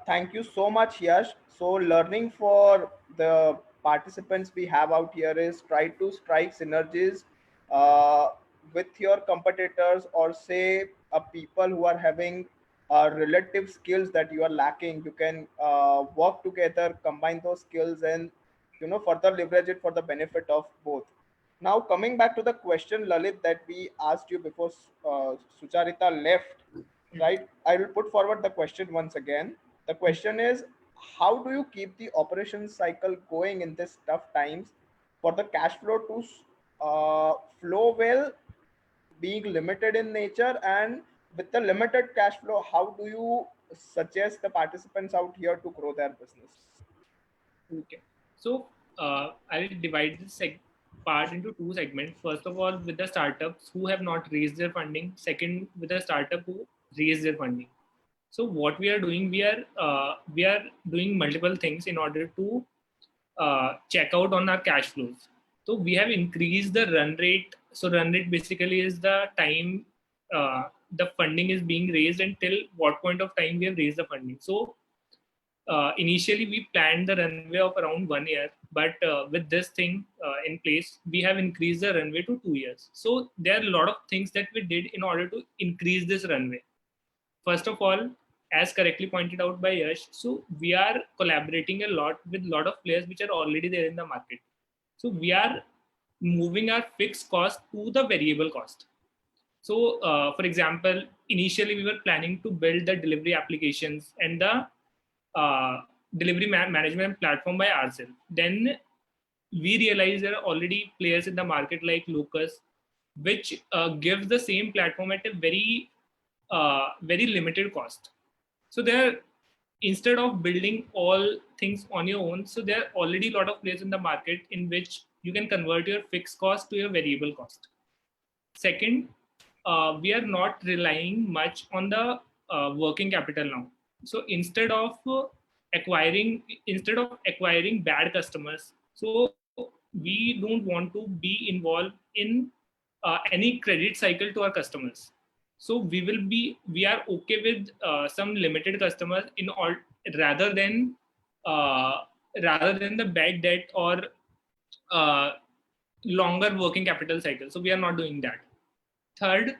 S1: Thank you so much, Yash. So learning for the participants we have out here is try to strike synergies uh, with your competitors, or say people who are having relative skills that you are lacking. You can work together, combine those skills, and further leverage it for the benefit of both. Now coming back to the question, Lalit, that we asked you before Sucharita left, right? I will put forward the question once again. The question is, how do you keep the operation cycle going in these tough times for the cash flow to flow well, being limited in nature? And with the limited cash flow, how do you suggest the participants out here to grow their business?
S4: Okay. So I'll divide this part into two segments. First of all, with the startups who have not raised their funding. Second, with the startup who raised their funding. So what we are doing, we are doing multiple things in order to check out on our cash flows. So we have increased the run rate. So run rate basically is the time the funding is being raised until what point of time we have raised the funding. So initially we planned the runway of around 1 year, but with this thing in place, we have increased the runway to 2 years. So there are a lot of things that we did in order to increase this runway. First of all, as correctly pointed out by Yash, so we are collaborating a lot with a lot of players which are already there in the market. So we are moving our fixed cost to the variable cost. So for example, initially we were planning to build the delivery applications and the delivery management platform by ourselves. Then we realized there are already players in the market like Locus, which gives the same platform at a very limited cost. So there, instead of building all things on your own, so there are already a lot of players in the market in which you can convert your fixed cost to your variable cost. Second, we are not relying much on the working capital now. So instead of acquiring bad customers, so we don't want to be involved in any credit cycle to our customers. So we are okay with some limited customers in all, rather than the bad debt or longer working capital cycle. So we are not doing that. Third,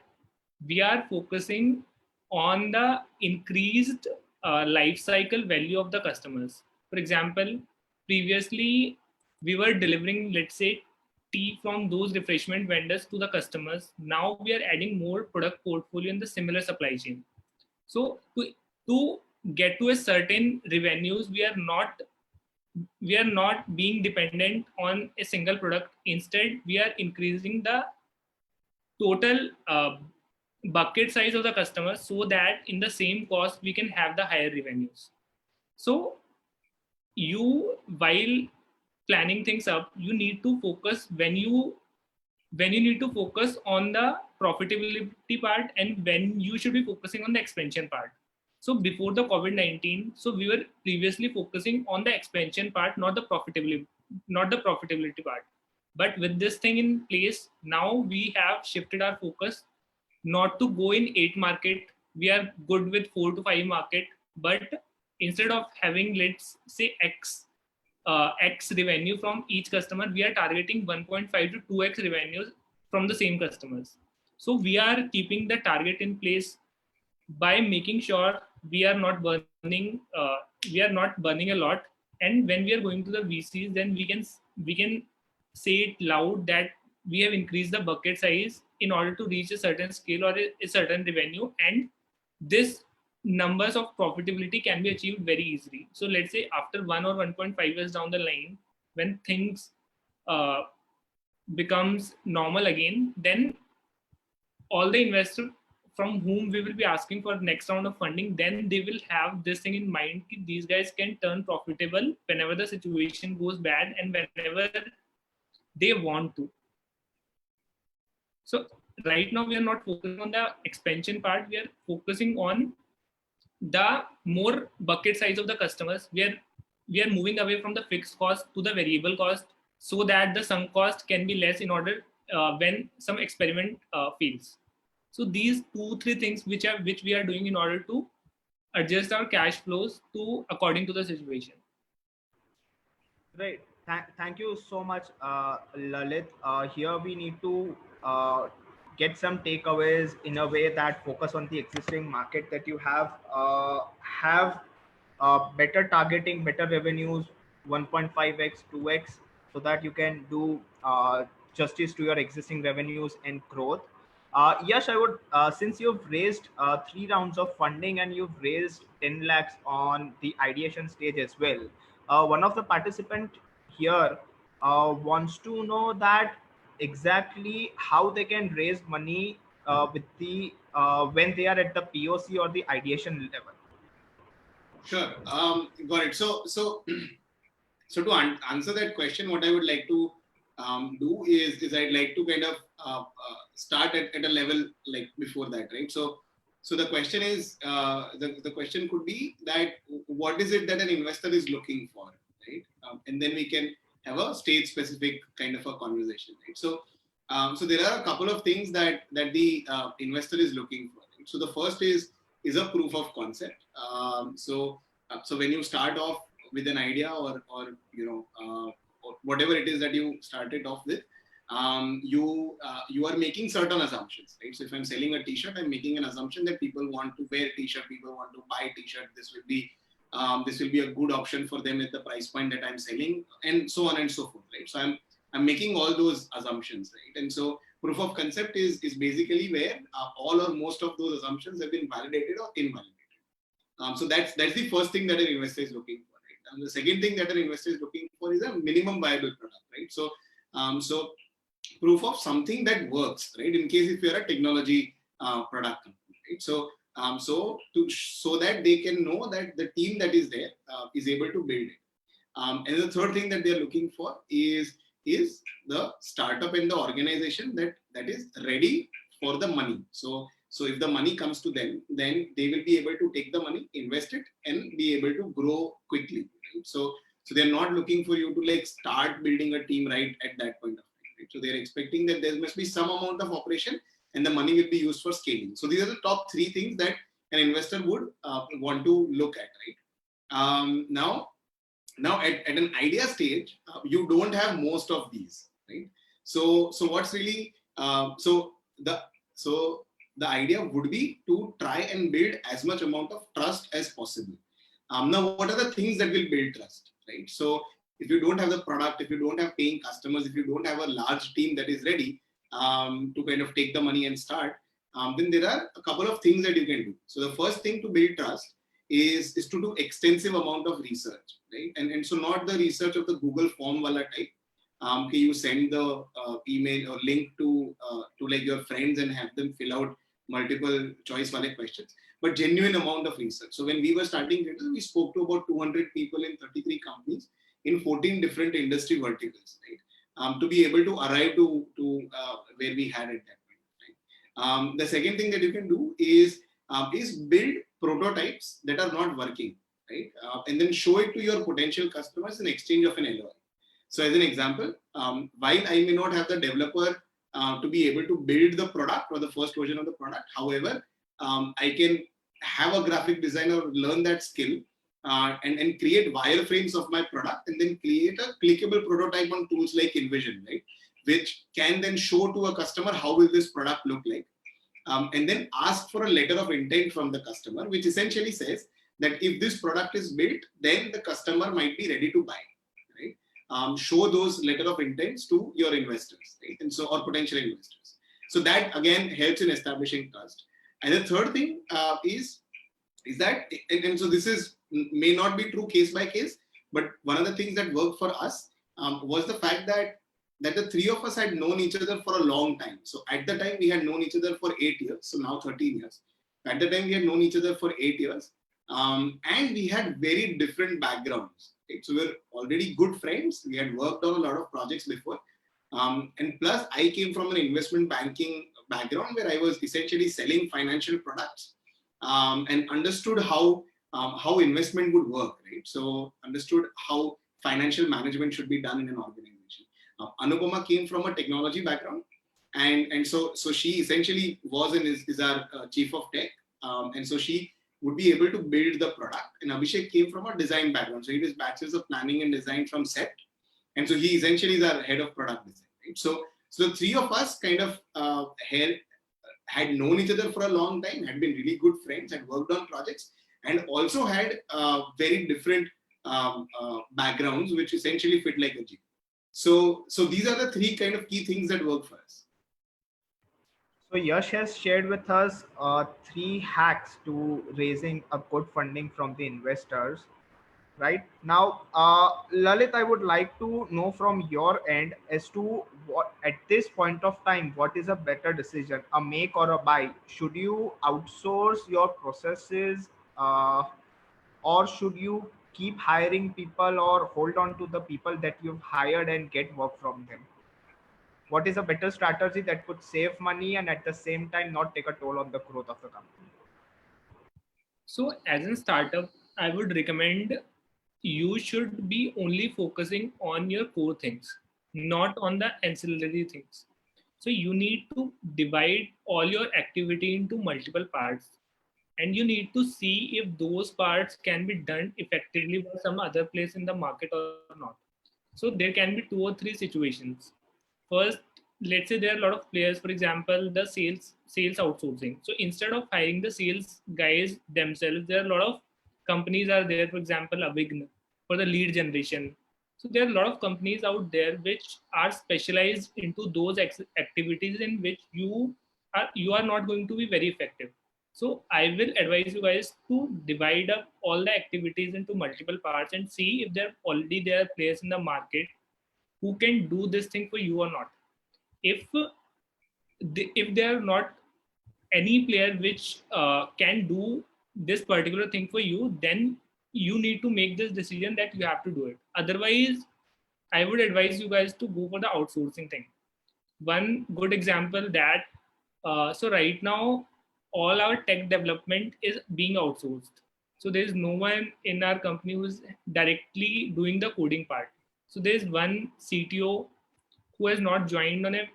S4: we are focusing on the increased life cycle value of the customers. For example, previously we were delivering, let's say, tea from those refreshment vendors to the customers. Now we are adding more product portfolio in the similar supply chain. So to get to a certain revenues, we are not being dependent on a single product. Instead, we are increasing the total bucket size of the customer, so that in the same cost we can have the higher revenues. So you, while planning things up, you need to focus when you need to focus on the profitability part, and when you should be focusing on the expansion part. So before the COVID-19, so we were previously focusing on the expansion part, not the profitability part. But with this thing in place, now we have shifted our focus not to go in 8 market. We are good with 4 to 5 market, but instead of having, let's say, X revenue from each customer, we are targeting 1.5 to 2X revenues from the same customers. So we are keeping the target in place by making sure we are not burning a lot. And when we are going to the VCs, then we can say it loud that we have increased the bucket size in order to reach a certain scale or a certain revenue, and this numbers of profitability can be achieved very easily. So let's say after 1 or 1.5 years down the line, when things becomes normal again, then all the investors from whom we will be asking for next round of funding, then they will have this thing in mind, these guys can turn profitable whenever the situation goes bad and whenever they want to. So right now we are not focusing on the expansion part. We are focusing on the more bucket size of the customers. We are moving away from the fixed cost to the variable cost, so that the sunk cost can be less in order when some experiment fails. So these 2-3 things which we are doing in order to adjust our cash flows to according to the situation.
S1: Right. Thank you so much, Lalit. Here we need to get some takeaways in a way that focus on the existing market that you have better targeting, better revenues, 1.5x, 2x, so that you can do justice to your existing revenues and growth. Yash, I would, since you've raised 3 rounds of funding and you've raised 10 lakhs on the ideation stage as well, one of the participant here wants to know that exactly how they can raise money with the when they are at the POC or the ideation level.
S2: Sure. Got it. So to answer that question, what I would like to do is I'd like to kind of start at a level like before that, right? So the question is, the question could be that what is it that an investor is looking for, right? And then we can have a stage specific kind of a conversation, right? So there are a couple of things that the investor is looking for. Right? So the first is a proof of concept. So when you start off with an idea or or whatever it is that you started off with, you are making certain assumptions, right? So if I'm selling a T-shirt, I'm making an assumption that people want to wear T-shirt, people want to buy T-shirt. This will be a good option for them at the price point that I'm selling, and so on and so forth, right? So I'm making all those assumptions, right? And so proof of concept is basically where all or most of those assumptions have been validated or invalidated. So that's the first thing that an investor is looking for, right? And the second thing that an investor is looking for is a minimum viable product, right? So proof of something that works, right? In case if you're a technology product company, right? So that they can know that the team that is there is able to build it. And the third thing that they're looking for is the startup and the organization that is ready for the money. So if the money comes to them, then they will be able to take the money, invest it, and be able to grow quickly. Right? So they're not looking for you to like start building a team right at that point of time. Right? So they're expecting that there must be some amount of operation and the money will be used for scaling. So these are the top 3 things that an investor would want to look at, right? Now at an idea stage, you don't have most of these, right? So what's really the idea would be to try and build as much amount of trust as possible. Now, what are the things that will build trust, right? So if you don't have the product, if you don't have paying customers, if you don't have a large team that is ready to kind of take the money and start, then there are a couple of things that you can do. So the first thing to build trust is to do extensive amount of research, right? And so not the research of the Google form wala type. You send the email or link to like your friends and have them fill out multiple choice wale questions, but genuine amount of research. So when we were starting Gradle, we spoke to about 200 people in 33 companies in 14 different industry verticals, right? To be able to arrive to where we had at that point, right? The second thing that you can do is build prototypes that are not working, right? And then show it to your potential customers in exchange of an LOI. So as an example, while I may not have the developer to be able to build the product or the first version of the product, however, I can have a graphic designer learn that skill and create wireframes of my product and then create a clickable prototype on tools like InVision, right? Which can then show to a customer how will this product look like. And then ask for a letter of intent from the customer, which essentially says that if this product is built, then the customer might be ready to buy, right? Show those letter of intents to your investors, right? And so, or potential investors. So that again helps in establishing trust. And the third thing is that, and so this is may not be true case by case, but one of the things that worked for us was the fact that the 3 of us had known each other for a long time. So at the time we had known each other for 8 years. So now 13 years. At the time we had known each other for 8 years. And we had very different backgrounds. Right? So we were already good friends. We had worked on a lot of projects before. And plus I came from an investment banking background where I was essentially selling financial products and understood how investment would work. Right? So understood how financial management should be done in an organization. Anupama came from a technology background, and so she essentially was and is our chief of tech, and so she would be able to build the product. And Abhishek came from a design background. So he did bachelor's of planning and design from CET. And so he essentially is our head of product design, right? So the three of us kind of had known each other for a long time, had been really good friends, had worked on projects, and also had very different backgrounds, which essentially fit like a G. So these are the three kind of key things that work for us.
S1: So Yash has shared with us 3 hacks to raising a good funding from the investors. Right now, Lalit, I would like to know from your end as to what at this point of time, what is a better decision, a make or a buy? Should you outsource your processes, or should you keep hiring people or hold on to the people that you've hired and get work from them? What is a better strategy that could save money and at the same time not take a toll on the growth of the company?
S4: So as a startup, I would recommend you should be only focusing on your core things, not on the ancillary things. So you need to divide all your activity into multiple parts, and you need to see if those parts can be done effectively by some other place in the market or not. So there can be 2 or 3 situations. First, let's say there are a lot of players, for example, the sales outsourcing. So instead of hiring the sales guys themselves, there are a lot of companies are there, for example, Avign for the lead generation. So there are a lot of companies out there which are specialized into those activities in which you are not going to be very effective. So I will advise you guys to divide up all the activities into multiple parts and see if there are players in the market who can do this thing for you or not. If there are not any player which can do this particular thing for you, then you need to make this decision that you have to do it. Otherwise, I would advise you guys to go for the outsourcing thing. One good example that so right now all our tech development is being outsourced. So there is no one in our company who's directly doing the coding part. So there is one CTO who has not joined on a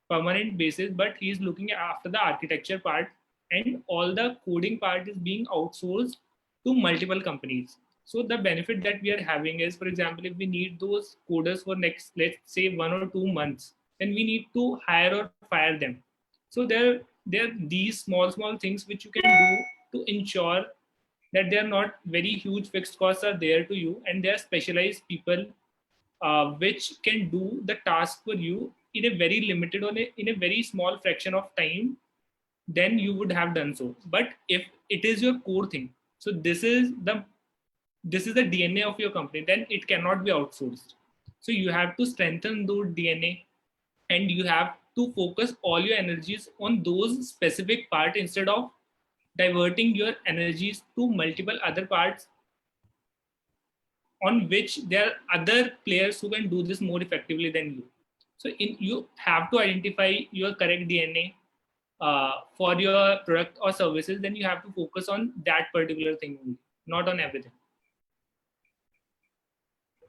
S4: permanent basis, but he is looking after the architecture part, and all the coding part is being outsourced to multiple companies. So the benefit that we are having is, for example, if we need those coders for next, let's say 1 or 2 months, then we need to hire or fire them. So there are these small things which you can do to ensure that they are not very huge fixed costs are there to you, and they are specialized people which can do the task for you in a very limited or in a very small fraction of time, then you would have done so. But if it is your core thing, so this is the DNA of your company, then it cannot be outsourced. So you have to strengthen those DNA, and you have to focus all your energies on those specific parts instead of diverting your energies to multiple other parts on which there are other players who can do this more effectively than you. So you have to identify your correct DNA for your product or services. Then you have to focus on that particular thing only, not on everything.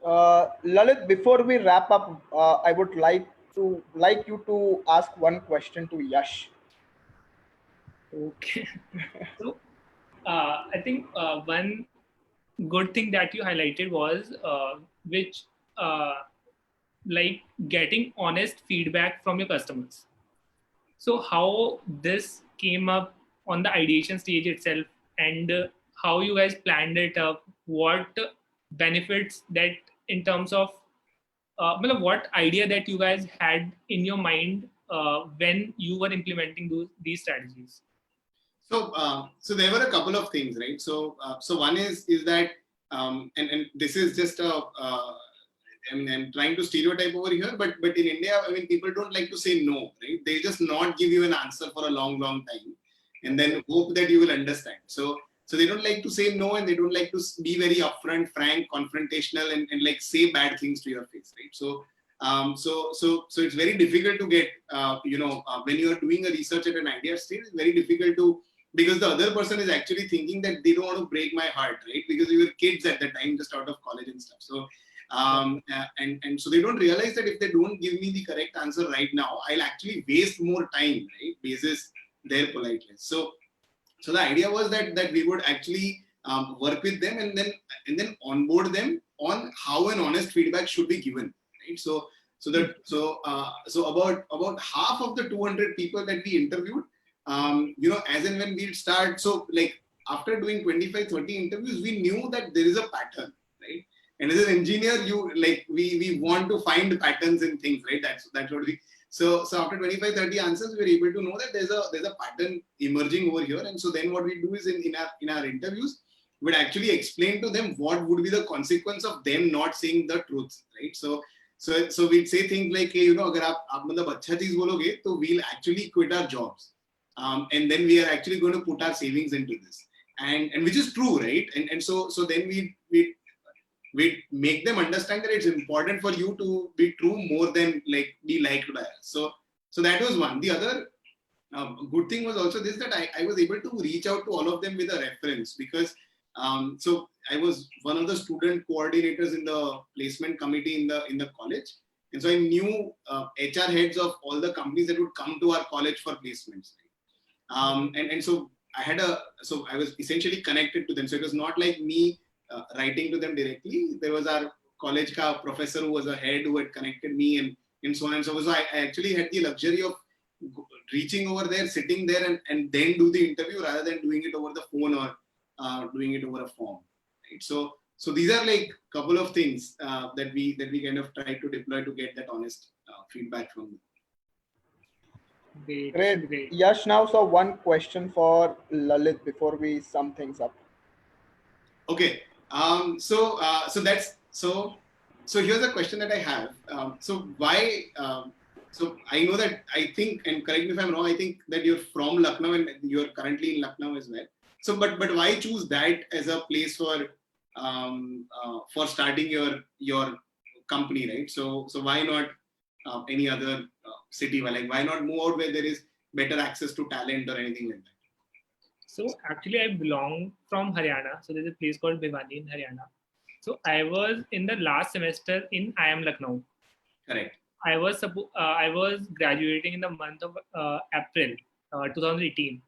S1: Lalit, before we wrap up, I would like you to ask one question to Yash.
S4: Okay. So I think one good thing that you highlighted was which like getting honest feedback from your customers. So how this came up on the ideation stage itself, and how you guys planned it up, what benefits that in terms of what idea that you guys had in your mind when you were implementing these strategies?
S2: So there were a couple of things, right? So one is that and this is just I mean, I'm trying to stereotype over here, but in India, I mean, people don't like to say no, right? They just not give you an answer for a long time, and then hope that you will understand. So they don't like to say no, and they don't like to be very upfront, frank, confrontational, and like say bad things to your face, right? So it's very difficult to get when you are doing a research at an idea stage, it's very difficult to, because the other person is actually thinking that they don't want to break my heart, right? Because we were kids at the time, just out of college and stuff. So and so they don't realize that if they don't give me the correct answer right now, I'll actually waste more time, right? Basis their politeness. So So the idea was that we would actually work with them and then onboard them on how an honest feedback should be given, right? So about half of the 200 people that we interviewed, as and when we'd start, so like after doing 25-30 interviews, we knew that there is a pattern, right? And as an engineer, we want to find patterns in things, right? That's what we. So after 25-30 answers, we're able to know that there's a pattern emerging over here. And so then what we do is in our interviews, we'd actually explain to them what would be the consequence of them not saying the truth, right? So we'd say things like, hey, agar aap matlab acha cheez bologe, so we'll actually quit our jobs. And then we are actually going to put our savings into this. And which is true, right? And so then we make them understand that it's important for you to be true more than like be liked by us. So that was one. The other good thing was also this, that I was able to reach out to all of them with a reference, because so I was one of the student coordinators in the placement committee in the college. And so I knew HR heads of all the companies that would come to our college for placements. And so I was essentially connected to them. So it was not like me writing to them directly. There was our college professor who was a head who had connected me and so on and so forth. So I actually had the luxury of reaching over there, sitting there and then do the interview rather than doing it over the phone or doing it over a form. Right? So these are like a couple of things that we kind of try to deploy to get that honest feedback from them.
S1: Great. Yash, now so one question for Lalit before we sum things up.
S2: Okay. So here's a question that I have. So why? So I know that, I think, and correct me if I'm wrong, I think that you're from Lucknow and you're currently in Lucknow as well. So, but why choose that as a place for starting your company, right? So why not any other city? Like, why not move out where there is better access to talent or anything like that?
S4: So actually, I belong from Haryana. So there's a place called Bhiwani in Haryana. So I was in the last semester in IIM Lucknow.
S2: Correct.
S4: I was graduating in the month of April 2018.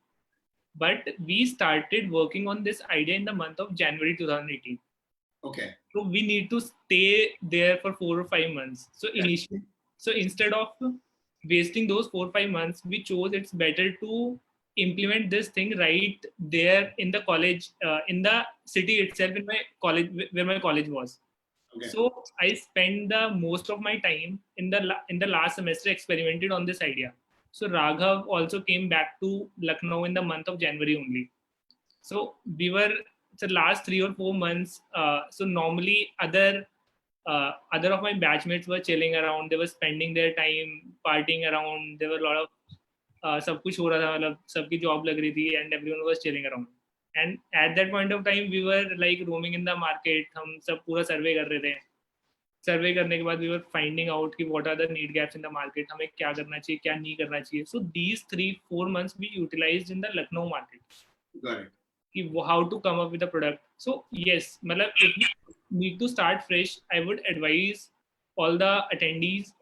S4: But we started working on this idea in the month of January 2018.
S2: Okay.
S4: So we need to stay there for 4 or 5 months. So initially, so instead of wasting those 4 or 5 months, we chose it's better to implement this thing right there in the college, in the city itself, in my college, where my college was. Okay. So I spent the most of my time in the last semester experimented on this idea. So Raghav also came back to Lucknow in the month of January only. So we were the last 3 or 4 months. So normally other of my batchmates were chilling around. They were spending their time partying around. There were a lot of सब कुछ हो रहा था, मतलब सबकी job लग रही थी and everyone was chilling around. And at that point of time, we were like roaming in the market. हम सब पूरा survey कर रहे थे. Survey करने के बाद we were finding out कि what are the need gaps in the market. हमें क्या करना चाहिए, क्या नहीं करना चाहिए. So these 3-4 months we utilized in the Lucknow market.
S2: Got it.
S4: कि how to come up with a product. So yes, मतलब if you need to start fresh, I would advise all the attendees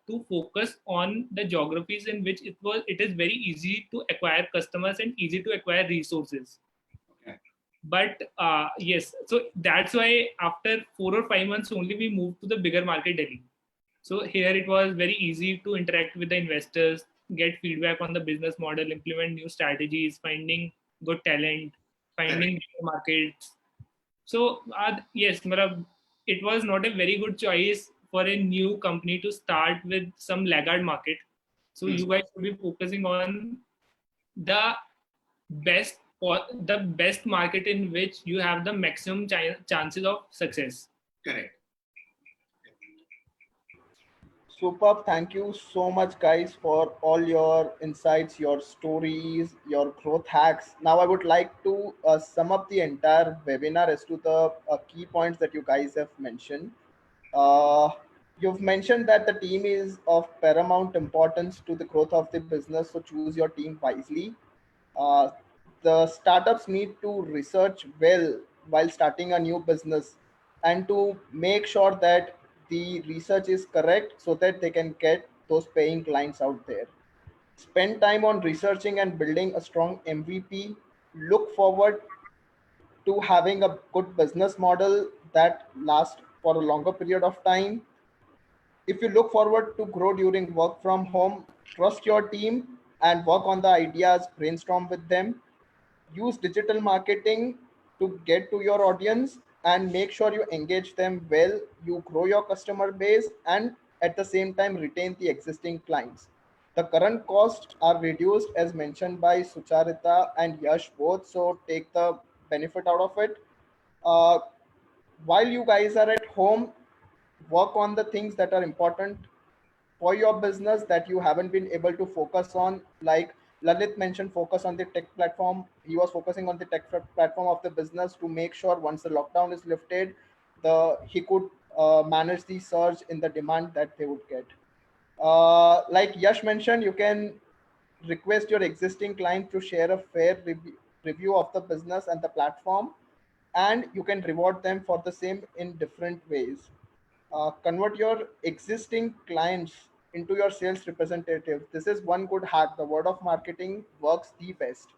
S4: to focus on the geographies in which it is very easy to acquire customers and easy to acquire resources.
S2: Okay.
S4: But yes, so that's why after 4 or 5 months only we moved to the bigger market, Delhi. So here it was very easy to interact with the investors, get feedback on the business model, implement new strategies, finding good talent, finding markets. So yes, it was not a very good choice for a new company to start with some laggard market. So you guys should be focusing on the best market in which you have the maximum chances of success.
S2: Correct.
S1: Superb. Thank you so much, guys, for all your insights, your stories, your growth hacks. Now, I would like to sum up the entire webinar as to the key points that you guys have mentioned. You've mentioned that the team is of paramount importance to the growth of the business, so choose your team wisely. The startups need to research well while starting a new business and to make sure that the research is correct so that they can get those paying clients out there. Spend time on researching and building a strong MVP look forward to having a good business model that lasts for a longer period of time. If you look forward to grow during work from home, trust your team and work on the ideas, brainstorm with them. Use digital marketing to get to your audience and make sure you engage them well, you grow your customer base, and at the same time retain the existing clients. The current costs are reduced as mentioned by Sucharita and Yash both, so take the benefit out of it. uh, while you guys are at home, work on the things that are important for your business that you haven't been able to focus on. Like Lalit mentioned, focus on the tech platform. He was focusing on the platform of the business to make sure once the lockdown is lifted, the he could manage the surge in the demand that they would get. Like Yash mentioned, you can request your existing client to share a fair review of the business and the platform, and you can reward them for the same in different ways. Convert your existing clients into your sales representative. This is one good hack. The word of marketing works the best.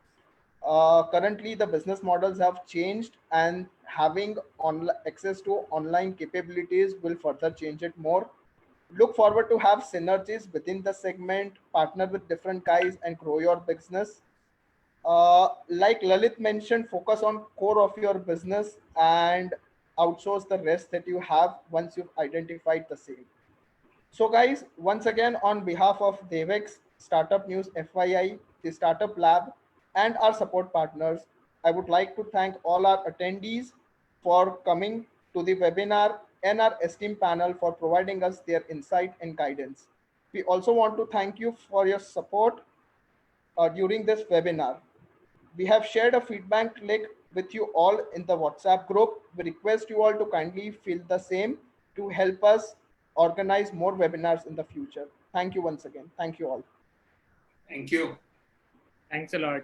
S1: Currently, the business models have changed, and having access to online capabilities will further change it more. Look forward to have synergies within the segment, partner with different guys, and grow your business. Like Lalit mentioned, focus on core of your business and outsource the rest that you have once you've identified the same. So, guys, once again, on behalf of Devex, Startup News FYI, the Startup Lab, and our support partners, I would like to thank all our attendees for coming to the webinar and our esteemed panel for providing us their insight and guidance. We also want to thank you for your support during this webinar. We have shared a feedback link with you all in the WhatsApp group. We request you all to kindly fill the same to help us organize more webinars in the future. Thank you once again. Thank you all.
S2: Thank you.
S4: Thanks a lot.